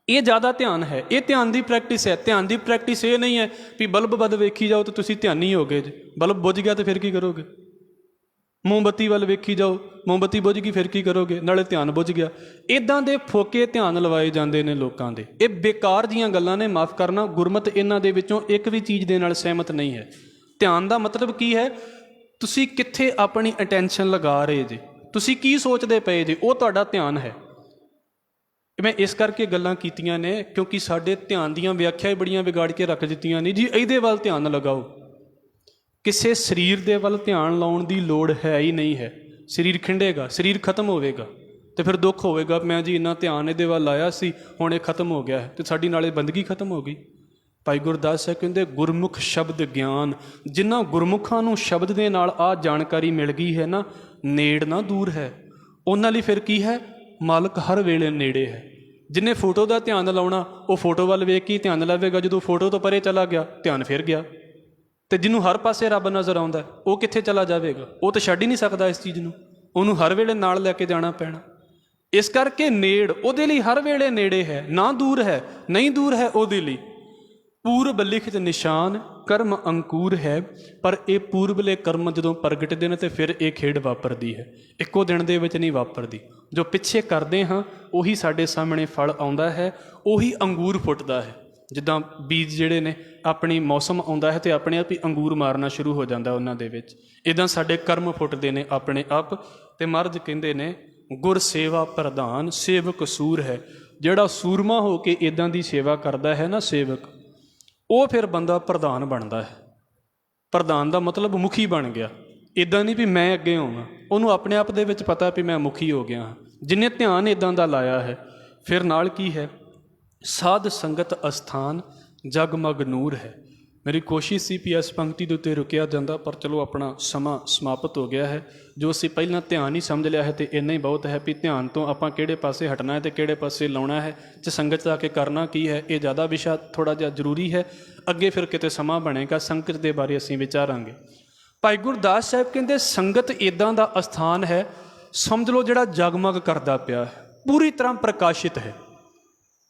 ਇਹ ਜ਼ਿਆਦਾ ਧਿਆਨ ਹੈ, ਇਹ ਧਿਆਨ ਦੀ ਪ੍ਰੈਕਟਿਸ ਹੈ। ਧਿਆਨ ਦੀ ਪ੍ਰੈਕਟਿਸ ਇਹ ਨਹੀਂ ਹੈ ਵੀ ਬਲਬ ਵੱਲ ਵੇਖੀ ਜਾਓ ਤਾਂ ਤੁਸੀਂ ਧਿਆਨੀ ਹੋ ਗਏ ਜੇ, ਬਲਬ ਬੁੱਝ ਗਿਆ ਤਾਂ ਫਿਰ ਕੀ ਕਰੋਗੇ? ਮੋਮਬੱਤੀ ਵੱਲ ਵੇਖੀ ਜਾਓ, ਮੋਮਬੱਤੀ ਬੁੱਝ ਗਈ, ਫਿਰ ਕੀ ਕਰੋਗੇ? ਨਾਲੇ ਧਿਆਨ ਬੁੱਝ ਗਿਆ। ਇੱਦਾਂ ਦੇ ਫੋਕੇ ਧਿਆਨ ਲਵਾਏ ਜਾਂਦੇ ਨੇ ਲੋਕਾਂ ਦੇ। ਇਹ ਬੇਕਾਰ ਜੀਆਂ ਗੱਲਾਂ ਨੇ, ਮਾਫ਼ ਕਰਨਾ। ਗੁਰਮਤਿ ਇਹਨਾਂ ਦੇ ਵਿੱਚੋਂ ਇੱਕ ਵੀ ਚੀਜ਼ ਦੇ ਨਾਲ ਸਹਿਮਤ ਨਹੀਂ ਹੈ। ਧਿਆਨ ਦਾ ਮਤਲਬ ਕੀ ਹੈ? ਤੁਸੀਂ ਕਿੱਥੇ ਆਪਣੀ ਅਟੈਂਸ਼ਨ ਲਗਾ ਰਹੇ ਜੇ, ਤੁਸੀਂ ਕੀ ਸੋਚਦੇ ਪਏ ਜੇ, ਉਹ ਤੁਹਾਡਾ ਧਿਆਨ ਹੈ। ਮੈਂ ਇਸ ਕਰਕੇ ਗੱਲਾਂ ਕੀਤੀਆਂ ਨੇ ਕਿਉਂਕਿ ਸਾਡੇ ਧਿਆਨ ਦੀਆਂ ਵਿਆਖਿਆ ਬੜੀਆਂ ਵਿਗਾੜ ਕੇ ਰੱਖ ਦਿੱਤੀਆਂ ਨੇ ਜੀ। ਇਹਦੇ ਵੱਲ ਧਿਆਨ ਲਗਾਓ। ਕਿਸੇ ਸਰੀਰ ਦੇ ਵੱਲ ਧਿਆਨ ਲਾਉਣ ਦੀ ਲੋੜ ਹੈ ਹੀ ਨਹੀਂ ਹੈ। ਸਰੀਰ ਖਿੰਡੇਗਾ, ਸਰੀਰ ਖਤਮ ਹੋਵੇਗਾ ਅਤੇ ਫਿਰ ਦੁੱਖ ਹੋਵੇਗਾ, ਮੈਂ ਜੀ ਇੰਨਾ ਧਿਆਨ ਇਹਦੇ ਵੱਲ ਲਾਇਆ ਸੀ, ਹੁਣ ਇਹ ਖਤਮ ਹੋ ਗਿਆ ਹੈ ਅਤੇ ਸਾਡੀ ਨਾਲੇ ਬੰਦਗੀ ਖਤਮ ਹੋ ਗਈ। ਭਾਈ ਗੁਰਦਾਸ ਸਾਹਿਬ ਕਹਿੰਦੇ ਗੁਰਮੁਖ ਸ਼ਬਦ ਗਿਆਨ। ਜਿਨ੍ਹਾਂ ਗੁਰਮੁਖਾਂ ਨੂੰ ਸ਼ਬਦ ਦੇ ਨਾਲ ਆਹ ਜਾਣਕਾਰੀ ਮਿਲ ਗਈ ਹੈ ਨਾ, ਨੇੜ ਨਾ ਦੂਰ ਹੈ, ਉਹਨਾਂ ਲਈ ਫਿਰ ਕੀ ਹੈ? ਮਾਲਕ ਹਰ ਵੇਲੇ ਨੇੜੇ ਹੈ। ਜਿਹਨੇ ਫੋਟੋ ਦਾ ਧਿਆਨ ਲਾਉਣਾ ਉਹ ਫੋਟੋ ਵੱਲ ਵੇਖ ਕੇ ਧਿਆਨ ਲਾਵੇਗਾ, ਜਦੋਂ ਫੋਟੋ ਤੋਂ ਪਰੇ ਚਲਾ ਗਿਆ ਧਿਆਨ ਫਿਰ ਗਿਆ। ਅਤੇ ਜਿਹਨੂੰ ਹਰ ਪਾਸੇ ਰੱਬ ਨਜ਼ਰ ਆਉਂਦਾ ਉਹ ਕਿੱਥੇ ਚਲਾ ਜਾਵੇਗਾ? ਉਹ ਤਾਂ ਛੱਡ ਹੀ ਨਹੀਂ ਸਕਦਾ ਇਸ ਚੀਜ਼ ਨੂੰ, ਉਹਨੂੰ ਹਰ ਵੇਲੇ ਨਾਲ ਲੈ ਕੇ ਜਾਣਾ ਪੈਣਾ। ਇਸ ਕਰਕੇ ਨੇੜ ਉਹਦੇ ਲਈ ਹਰ ਵੇਲੇ ਨੇੜੇ ਹੈ, ਨਾ ਦੂਰ ਹੈ, ਨਹੀਂ ਦੂਰ ਹੈ ਉਹਦੇ ਲਈ। ਪੂਰਬ ਲਿਖਤ ਨਿਸ਼ਾਨ ਕਰਮ ਅੰਕੁਰ ਹੈ, ਪਰ ਇਹ ਪੂਰਬਲੇ ਕਰਮ ਜਦੋਂ ਪ੍ਰਗਟਦੇ ਨੇ ਤਾਂ ਫਿਰ ਇਹ ਖੇਡ ਵਾਪਰਦੀ ਹੈ, ਇੱਕੋ ਦਿਨ ਦੇ ਵਿੱਚ ਨਹੀਂ ਵਾਪਰਦੀ। ਜੋ ਪਿੱਛੇ ਕਰਦੇ ਹਾਂ ਉਹੀ ਸਾਡੇ ਸਾਹਮਣੇ ਫਲ ਆਉਂਦਾ ਹੈ, ਉਹੀ ਅੰਗੂਰ ਫੁੱਟਦਾ ਹੈ। ਜਿੱਦਾਂ ਬੀਜ ਜਿਹੜੇ ਨੇ ਆਪਣੀ ਮੌਸਮ ਆਉਂਦਾ ਹੈ ਅਤੇ ਆਪਣੇ ਆਪ ਹੀ ਅੰਗੂਰ ਮਾਰਨਾ ਸ਼ੁਰੂ ਹੋ ਜਾਂਦਾ ਉਹਨਾਂ ਦੇ ਵਿੱਚ, ਇੱਦਾਂ ਸਾਡੇ ਕਰਮ ਫੁੱਟਦੇ ਨੇ ਆਪਣੇ ਆਪ। ਅਤੇ ਮਹਾਰਾਜ ਕਹਿੰਦੇ ਨੇ ਗੁਰ ਸੇਵਾ ਪ੍ਰਧਾਨ ਸੇਵਕ ਸੂਰ ਹੈ। ਜਿਹੜਾ ਸੂਰਮਾ ਹੋ ਕੇ ਇੱਦਾਂ ਦੀ ਸੇਵਾ ਕਰਦਾ ਹੈ ਨਾ ਸੇਵਕ, ਉਹ ਫਿਰ ਬੰਦਾ ਪ੍ਰਧਾਨ ਬਣਦਾ ਹੈ। ਪ੍ਰਧਾਨ ਦਾ ਮਤਲਬ ਮੁਖੀ ਬਣ ਗਿਆ। ਇੱਦਾਂ ਨਹੀਂ ਵੀ ਮੈਂ ਅੱਗੇ ਹੋਵਾਂ, ਉਹਨੂੰ ਆਪਣੇ ਆਪ ਦੇ ਵਿੱਚ ਪਤਾ ਵੀ ਮੈਂ ਮੁਖੀ ਹੋ ਗਿਆ ਹਾਂ, ਜਿਹਨੇ ਧਿਆਨ ਇੱਦਾਂ ਦਾ ਲਾਇਆ ਹੈ। ਫਿਰ ਨਾਲ ਕੀ ਹੈ? ਸਾਧ ਸੰਗਤ ਅਸਥਾਨ ਜਗਮਗ ਨੂਰ ਹੈ। ਮੇਰੀ ਕੋਸ਼ਿਸ਼ ਸੀ ਵੀ ਇਸ ਪੰਕਤੀ ਦੇ ਉੱਤੇ ਰੁਕਿਆ ਜਾਂਦਾ, ਪਰ ਚਲੋ ਆਪਣਾ ਸਮਾਂ ਸਮਾਪਤ ਹੋ ਗਿਆ ਹੈ। ਜੋ ਅਸੀਂ ਪਹਿਲਾਂ ਧਿਆਨ ਹੀ ਸਮਝ ਲਿਆ ਹੈ ਅਤੇ ਇੰਨਾ ਹੀ ਬਹੁਤ ਹੈ ਵੀ ਧਿਆਨ ਤੋਂ ਆਪਾਂ ਕਿਹੜੇ ਪਾਸੇ ਹਟਣਾ ਹੈ ਅਤੇ ਕਿਹੜੇ ਪਾਸੇ ਲਾਉਣਾ ਹੈ, ਅਤੇ ਸੰਗਤ 'ਚ ਆ ਕੇ ਕਰਨਾ ਕੀ ਹੈ, ਇਹ ਜ਼ਿਆਦਾ ਵਿਸ਼ਾ ਥੋੜ੍ਹਾ ਜਿਹਾ ਜ਼ਰੂਰੀ ਹੈ। ਅੱਗੇ ਫਿਰ ਕਿਤੇ ਸਮਾਂ ਬਣੇਗਾ, ਸੰਗਤ ਦੇ ਬਾਰੇ ਅਸੀਂ ਵਿਚਾਰਾਂਗੇ। ਭਾਈ ਗੁਰਦਾਸ ਸਾਹਿਬ ਕਹਿੰਦੇ ਸੰਗਤ ਇੱਦਾਂ ਦਾ ਅਸਥਾਨ ਹੈ, ਸਮਝ ਲਓ ਜਿਹੜਾ ਜਗਮਗ ਕਰਦਾ ਪਿਆ ਹੈ, ਪੂਰੀ ਤਰ੍ਹਾਂ ਪ੍ਰਕਾਸ਼ਿਤ ਹੈ,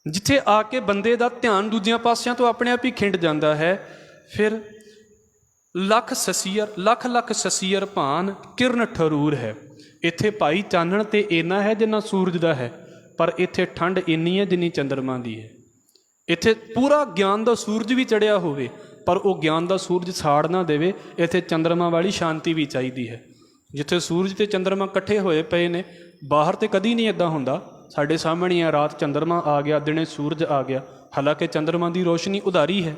ਜਿੱਥੇ ਆ ਕੇ ਬੰਦੇ ਦਾ ਧਿਆਨ ਦੂਜਿਆਂ ਪਾਸਿਆਂ ਤੋਂ ਆਪਣੇ ਆਪ ਹੀ ਖਿੰਡ ਜਾਂਦਾ ਹੈ। ਫਿਰ ਲੱਖ ਲੱਖ ਸਸੀਅਰ ਭਾਨ ਕਿਰਨ ਠਰੂਰ ਹੈ। ਇੱਥੇ ਭਾਈ ਚਾਨਣ ਤੇ ਇੰਨਾ ਹੈ ਜਿੰਨਾ ਸੂਰਜ ਦਾ ਹੈ, ਪਰ ਇੱਥੇ ਠੰਡ ਇੰਨੀ ਹੈ ਜਿੰਨੀ ਚੰਦਰਮਾ ਦੀ ਹੈ। ਇੱਥੇ ਪੂਰਾ ਗਿਆਨ ਦਾ ਸੂਰਜ ਵੀ ਚੜ੍ਹਿਆ ਹੋਵੇ, ਪਰ ਉਹ ਗਿਆਨ ਦਾ ਸੂਰਜ ਸਾੜ ਨਾ ਦੇਵੇ। ਇੱਥੇ ਚੰਦਰਮਾ ਵਾਲੀ ਸ਼ਾਂਤੀ ਵੀ ਚਾਹੀਦੀ ਹੈ। ਜਿੱਥੇ ਸੂਰਜ ਅਤੇ ਚੰਦਰਮਾ ਇਕੱਠੇ ਹੋਏ ਪਏ ਨੇ, ਬਾਹਰ ਤਾਂ ਕਦੀ ਨਹੀਂ ਇੱਦਾਂ ਹੁੰਦਾ। ਸਾਡੇ ਸਾਹਮਣੇ ਆ, ਰਾਤ ਚੰਦਰਮਾ ਆ ਗਿਆ, ਦਿਨੇ ਸੂਰਜ ਆ ਗਿਆ। ਹਾਲਾਂਕਿ ਚੰਦਰਮਾ ਦੀ ਰੋਸ਼ਨੀ ਉਧਾਰੀ ਹੈ,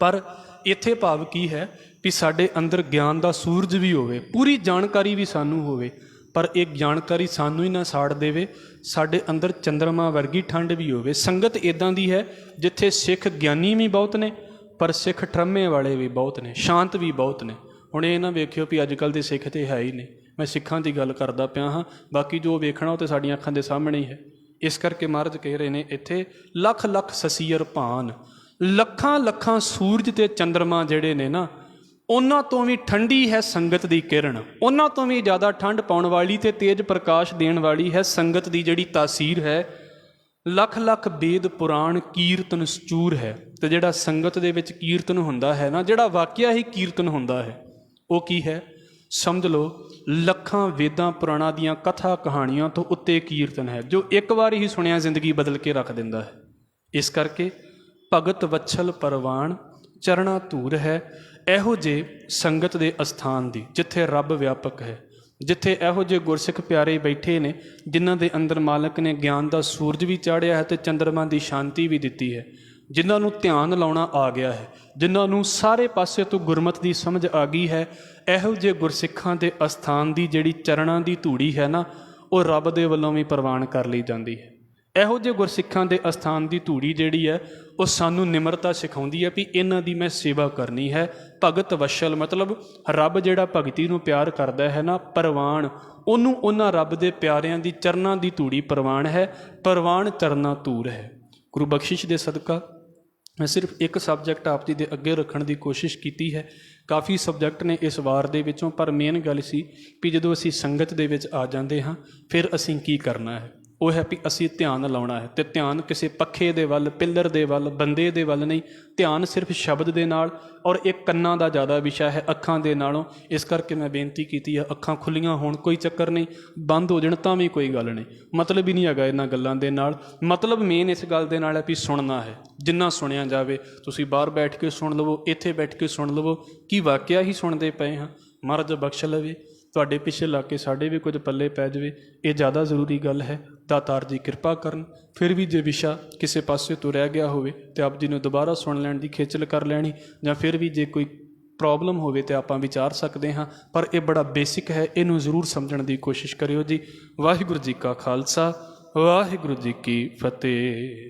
ਪਰ ਇੱਥੇ ਭਾਵ ਕੀ ਹੈ ਵੀ ਸਾਡੇ ਅੰਦਰ ਗਿਆਨ ਦਾ ਸੂਰਜ ਵੀ ਹੋਵੇ, ਪੂਰੀ ਜਾਣਕਾਰੀ ਵੀ ਸਾਨੂੰ ਹੋਵੇ, ਪਰ ਇਹ ਜਾਣਕਾਰੀ ਸਾਨੂੰ ਹੀ ਨਾ ਸਾੜ ਦੇਵੇ। ਸਾਡੇ ਅੰਦਰ ਚੰਦਰਮਾ ਵਰਗੀ ਠੰਡ ਵੀ ਹੋਵੇ। ਸੰਗਤ ਇੱਦਾਂ ਦੀ ਹੈ ਜਿੱਥੇ ਸਿੱਖ ਗਿਆਨੀ ਵੀ ਬਹੁਤ ਨੇ, ਪਰ ਸਿੱਖ ਠਰਮੇ ਵਾਲੇ ਵੀ ਬਹੁਤ ਨੇ, ਸ਼ਾਂਤ ਵੀ ਬਹੁਤ ਨੇ। ਹੁਣ ਇਹ ਨਾ ਵੇਖਿਓ ਵੀ ਅੱਜ ਕੱਲ੍ਹ ਦੇ ਸਿੱਖ ਤਾਂ ਹੈ ਹੀ ਨਹੀਂ। ਮੈਂ ਸਿੱਖਾਂ ਦੀ ਗੱਲ ਕਰਦਾ ਪਿਆ ਹਾਂ, ਬਾਕੀ ਜੋ ਵੇਖਣਾ ਉਹ ਤਾਂ ਸਾਡੀਆਂ ਅੱਖਾਂ ਦੇ ਸਾਹਮਣੇ ਹੀ ਹੈ। ਇਸ ਕਰਕੇ ਮਹਾਰਾਜ ਕਹਿ ਰਹੇ ਨੇ ਇੱਥੇ ਲੱਖ ਸਸੀਅਰ ਭਾਨ। ਲੱਖਾਂ ਸੂਰਜ ਅਤੇ ਚੰਦਰਮਾ ਜਿਹੜੇ ਨੇ ਨਾ, ਉਹਨਾਂ ਤੋਂ ਵੀ ਠੰਡੀ ਹੈ ਸੰਗਤ ਦੀ ਕਿਰਨ। ਉਹਨਾਂ ਤੋਂ ਵੀ ਜ਼ਿਆਦਾ ਠੰਡ ਪਾਉਣ ਵਾਲੀ ਅਤੇ ਤੇਜ਼ ਪ੍ਰਕਾਸ਼ ਦੇਣ ਵਾਲੀ ਹੈ ਸੰਗਤ ਦੀ ਜਿਹੜੀ ਤਾਸੀਰ ਹੈ। ਲੱਖ ਵੇਦ ਪੁਰਾਣ ਕੀਰਤਨ ਸਚੂਰ ਹੈ। ਅਤੇ ਜਿਹੜਾ ਸੰਗਤ ਦੇ ਵਿੱਚ ਕੀਰਤਨ ਹੁੰਦਾ ਹੈ ਨਾ, ਜਿਹੜਾ ਵਾਕਿਆ ਹੀ ਕੀਰਤਨ ਹੁੰਦਾ ਹੈ, ਉਹ ਕੀ ਹੈ? ਸਮਝ ਲਓ ਲੱਖਾਂ ਵੇਦਾਂ ਪੁਰਾਣਾਂ ਦੀਆਂ ਕਥਾ ਕਹਾਣੀਆਂ ਤੋਂ ਉੱਤੇ ਕੀਰਤਨ ਹੈ, ਜੋ ਇੱਕ ਵਾਰ ਹੀ ਸੁਣਿਆ ਜ਼ਿੰਦਗੀ ਬਦਲ ਕੇ ਰੱਖ ਦਿੰਦਾ ਹੈ। ਇਸ ਕਰਕੇ ਭਗਤ ਵੱਛਲ ਪਰਵਾਨ ਚਰਣਾ ਧੂਰ ਹੈ। ਇਹੋ ਜਿਹੇ ਸੰਗਤ ਦੇ ਅਸਥਾਨ ਦੀ, ਜਿੱਥੇ ਰੱਬ ਵਿਆਪਕ ਹੈ, ਜਿੱਥੇ ਇਹੋ ਜਿਹੇ ਗੁਰਸਿੱਖ ਪਿਆਰੇ ਬੈਠੇ ਨੇ, ਜਿਨ੍ਹਾਂ ਦੇ ਅੰਦਰ ਮਾਲਕ ਨੇ ਗਿਆਨ ਦਾ ਸੂਰਜ ਵੀ ਚਾੜਿਆ ਹੈ ਅਤੇ ਚੰਦਰਮਾ ਦੀ ਸ਼ਾਂਤੀ ਵੀ ਦਿੱਤੀ ਹੈ। ਜਿਨ੍ਹਾਂ ਨੂੰ ਧਿਆਨ ਲਾਉਣਾ ਆ ਗਿਆ ਹੈ, ਜਿਨ੍ਹਾਂ ਨੂੰ ਸਾਰੇ ਪਾਸੇ ਤੋਂ ਗੁਰਮਤਿ ਦੀ ਸਮਝ ਆ ਗਈ ਹੈ, ਇਹੋ ਜਿਹੇ ਗੁਰਸਿੱਖਾਂ ਦੇ ਅਸਥਾਨ ਦੀ ਜਿਹੜੀ ਚਰਨਾਂ ਦੀ ਧੂੜੀ ਹੈ ਨਾ, ਉਹ ਰੱਬ ਦੇ ਵੱਲੋਂ ਵੀ ਪ੍ਰਵਾਨ ਕਰ ਲਈ ਜਾਂਦੀ ਹੈ। ਇਹੋ ਜਿਹੇ ਗੁਰਸਿੱਖਾਂ ਦੇ ਅਸਥਾਨ ਦੀ ਧੂੜੀ ਜਿਹੜੀ ਹੈ, ਉਹ ਸਾਨੂੰ ਨਿਮਰਤਾ ਸਿਖਾਉਂਦੀ ਹੈ ਵੀ ਇਹਨਾਂ ਦੀ ਮੈਂ ਸੇਵਾ ਕਰਨੀ ਹੈ। ਭਗਤ ਵਸ਼ਲ ਮਤਲਬ ਰੱਬ ਜਿਹੜਾ ਭਗਤੀ ਨੂੰ ਪਿਆਰ ਕਰਦਾ ਹੈ ਨਾ, ਪ੍ਰਵਾਨ, ਉਹਨੂੰ ਉਹਨਾਂ ਰੱਬ ਦੇ ਪਿਆਰਿਆਂ ਦੀ ਚਰਨਾਂ ਦੀ ਧੂੜੀ ਪ੍ਰਵਾਨ ਹੈ। ਪ੍ਰਵਾਨ ਚਰਨਾਂ ਧੂੜ ਹੈ। ਗੁਰੂ ਬਖਸ਼ਿਸ਼ ਦੇ ਸਦਕਾ ਮੈਂ ਸਿਰਫ ਇੱਕ ਸਬਜੈਕਟ ਆਪ ਜੀ ਦੇ ਅੱਗੇ ਰੱਖਣ ਦੀ ਕੋਸ਼ਿਸ਼ ਕੀਤੀ ਹੈ। ਕਾਫੀ ਸਬਜੈਕਟ ਨੇ ਇਸ ਵਾਰ ਦੇ ਵਿੱਚੋਂ, ਪਰ ਮੇਨ ਗੱਲ ਸੀ ਵੀ ਜਦੋਂ ਅਸੀਂ ਸੰਗਤ ਦੇ ਵਿੱਚ ਆ ਜਾਂਦੇ ਹਾਂ ਫਿਰ ਅਸੀਂ ਕੀ ਕਰਨਾ ਹੈ। ਉਹ ਹੈ ਵੀ ਅਸੀਂ ਧਿਆਨ ਲਾਉਣਾ ਹੈ, ਅਤੇ ਧਿਆਨ ਕਿਸੇ ਪੱਖੇ ਦੇ ਵੱਲ, ਪਿੱਲਰ ਦੇ ਵੱਲ, ਬੰਦੇ ਦੇ ਵੱਲ ਨਹੀਂ। ਧਿਆਨ ਸਿਰਫ ਸ਼ਬਦ ਦੇ ਨਾਲ, ਔਰ ਇਹ ਕੰਨਾਂ ਦਾ ਜ਼ਿਆਦਾ ਵਿਸ਼ਾ ਹੈ ਅੱਖਾਂ ਦੇ ਨਾਲੋਂ। ਇਸ ਕਰਕੇ ਮੈਂ ਬੇਨਤੀ ਕੀਤੀ ਹੈ, ਅੱਖਾਂ ਖੁੱਲੀਆਂ ਹੋਣ ਕੋਈ ਚੱਕਰ ਨਹੀਂ, ਬੰਦ ਹੋ ਜਾਣ ਤਾਂ ਵੀ ਕੋਈ ਗੱਲ ਨਹੀਂ, ਮਤਲਬ ਹੀ ਨਹੀਂ ਹੈਗਾ ਇਹਨਾਂ ਗੱਲਾਂ ਦੇ ਨਾਲ। ਮਤਲਬ ਮੇਨ ਇਸ ਗੱਲ ਦੇ ਨਾਲ ਹੈ ਵੀ ਸੁਣਨਾ ਹੈ, ਜਿੰਨਾ ਸੁਣਿਆ ਜਾਵੇ। ਤੁਸੀਂ ਬਾਹਰ ਬੈਠ ਕੇ ਸੁਣ ਲਵੋ, ਇੱਥੇ ਬੈਠ ਕੇ ਸੁਣ ਲਵੋ, ਕੀ ਵਾਕਿਆ ਹੀ ਸੁਣਦੇ ਪਏ ਹਾਂ। ਮਹਾਰਾਜ ਬਖਸ਼ ਲਵੇ, ਤੁਹਾਡੇ ਪਿੱਛੇ ਲੱਗ ਕੇ ਸਾਡੇ ਵੀ ਕੁਝ ਪੱਲੇ ਪੈ ਜਾਵੇ, ਇਹ ਜ਼ਿਆਦਾ ਜ਼ਰੂਰੀ ਗੱਲ ਹੈ। ਦਾਤਾਰ ਜੀ ਕਿਰਪਾ ਕਰਨ। ਫਿਰ ਵੀ ਜੇ ਵਿਸ਼ਾ ਕਿਸੇ ਪਾਸੇ ਤੋਂ ਰਹਿ ਗਿਆ ਹੋਵੇ ਤਾਂ ਆਪ ਜੀ ਨੂੰ ਦੁਬਾਰਾ ਸੁਣ ਲੈਣ ਦੀ ਖੇਚਲ ਕਰ ਲੈਣੀ, ਜਾਂ ਫਿਰ ਵੀ ਜੇ ਕੋਈ ਪ੍ਰੋਬਲਮ ਹੋਵੇ ਤਾਂ ਆਪਾਂ ਵਿਚਾਰ ਸਕਦੇ ਹਾਂ। ਪਰ ਇਹ ਬੜਾ ਬੇਸਿਕ ਹੈ, ਇਹਨੂੰ ਜ਼ਰੂਰ ਸਮਝਣ ਦੀ ਕੋਸ਼ਿਸ਼ ਕਰਿਓ ਜੀ। ਵਾਹਿਗੁਰੂ ਜੀ ਕਾ ਖਾਲਸਾ, ਵਾਹਿਗੁਰੂ ਜੀ ਕੀ ਫਤਿਹ।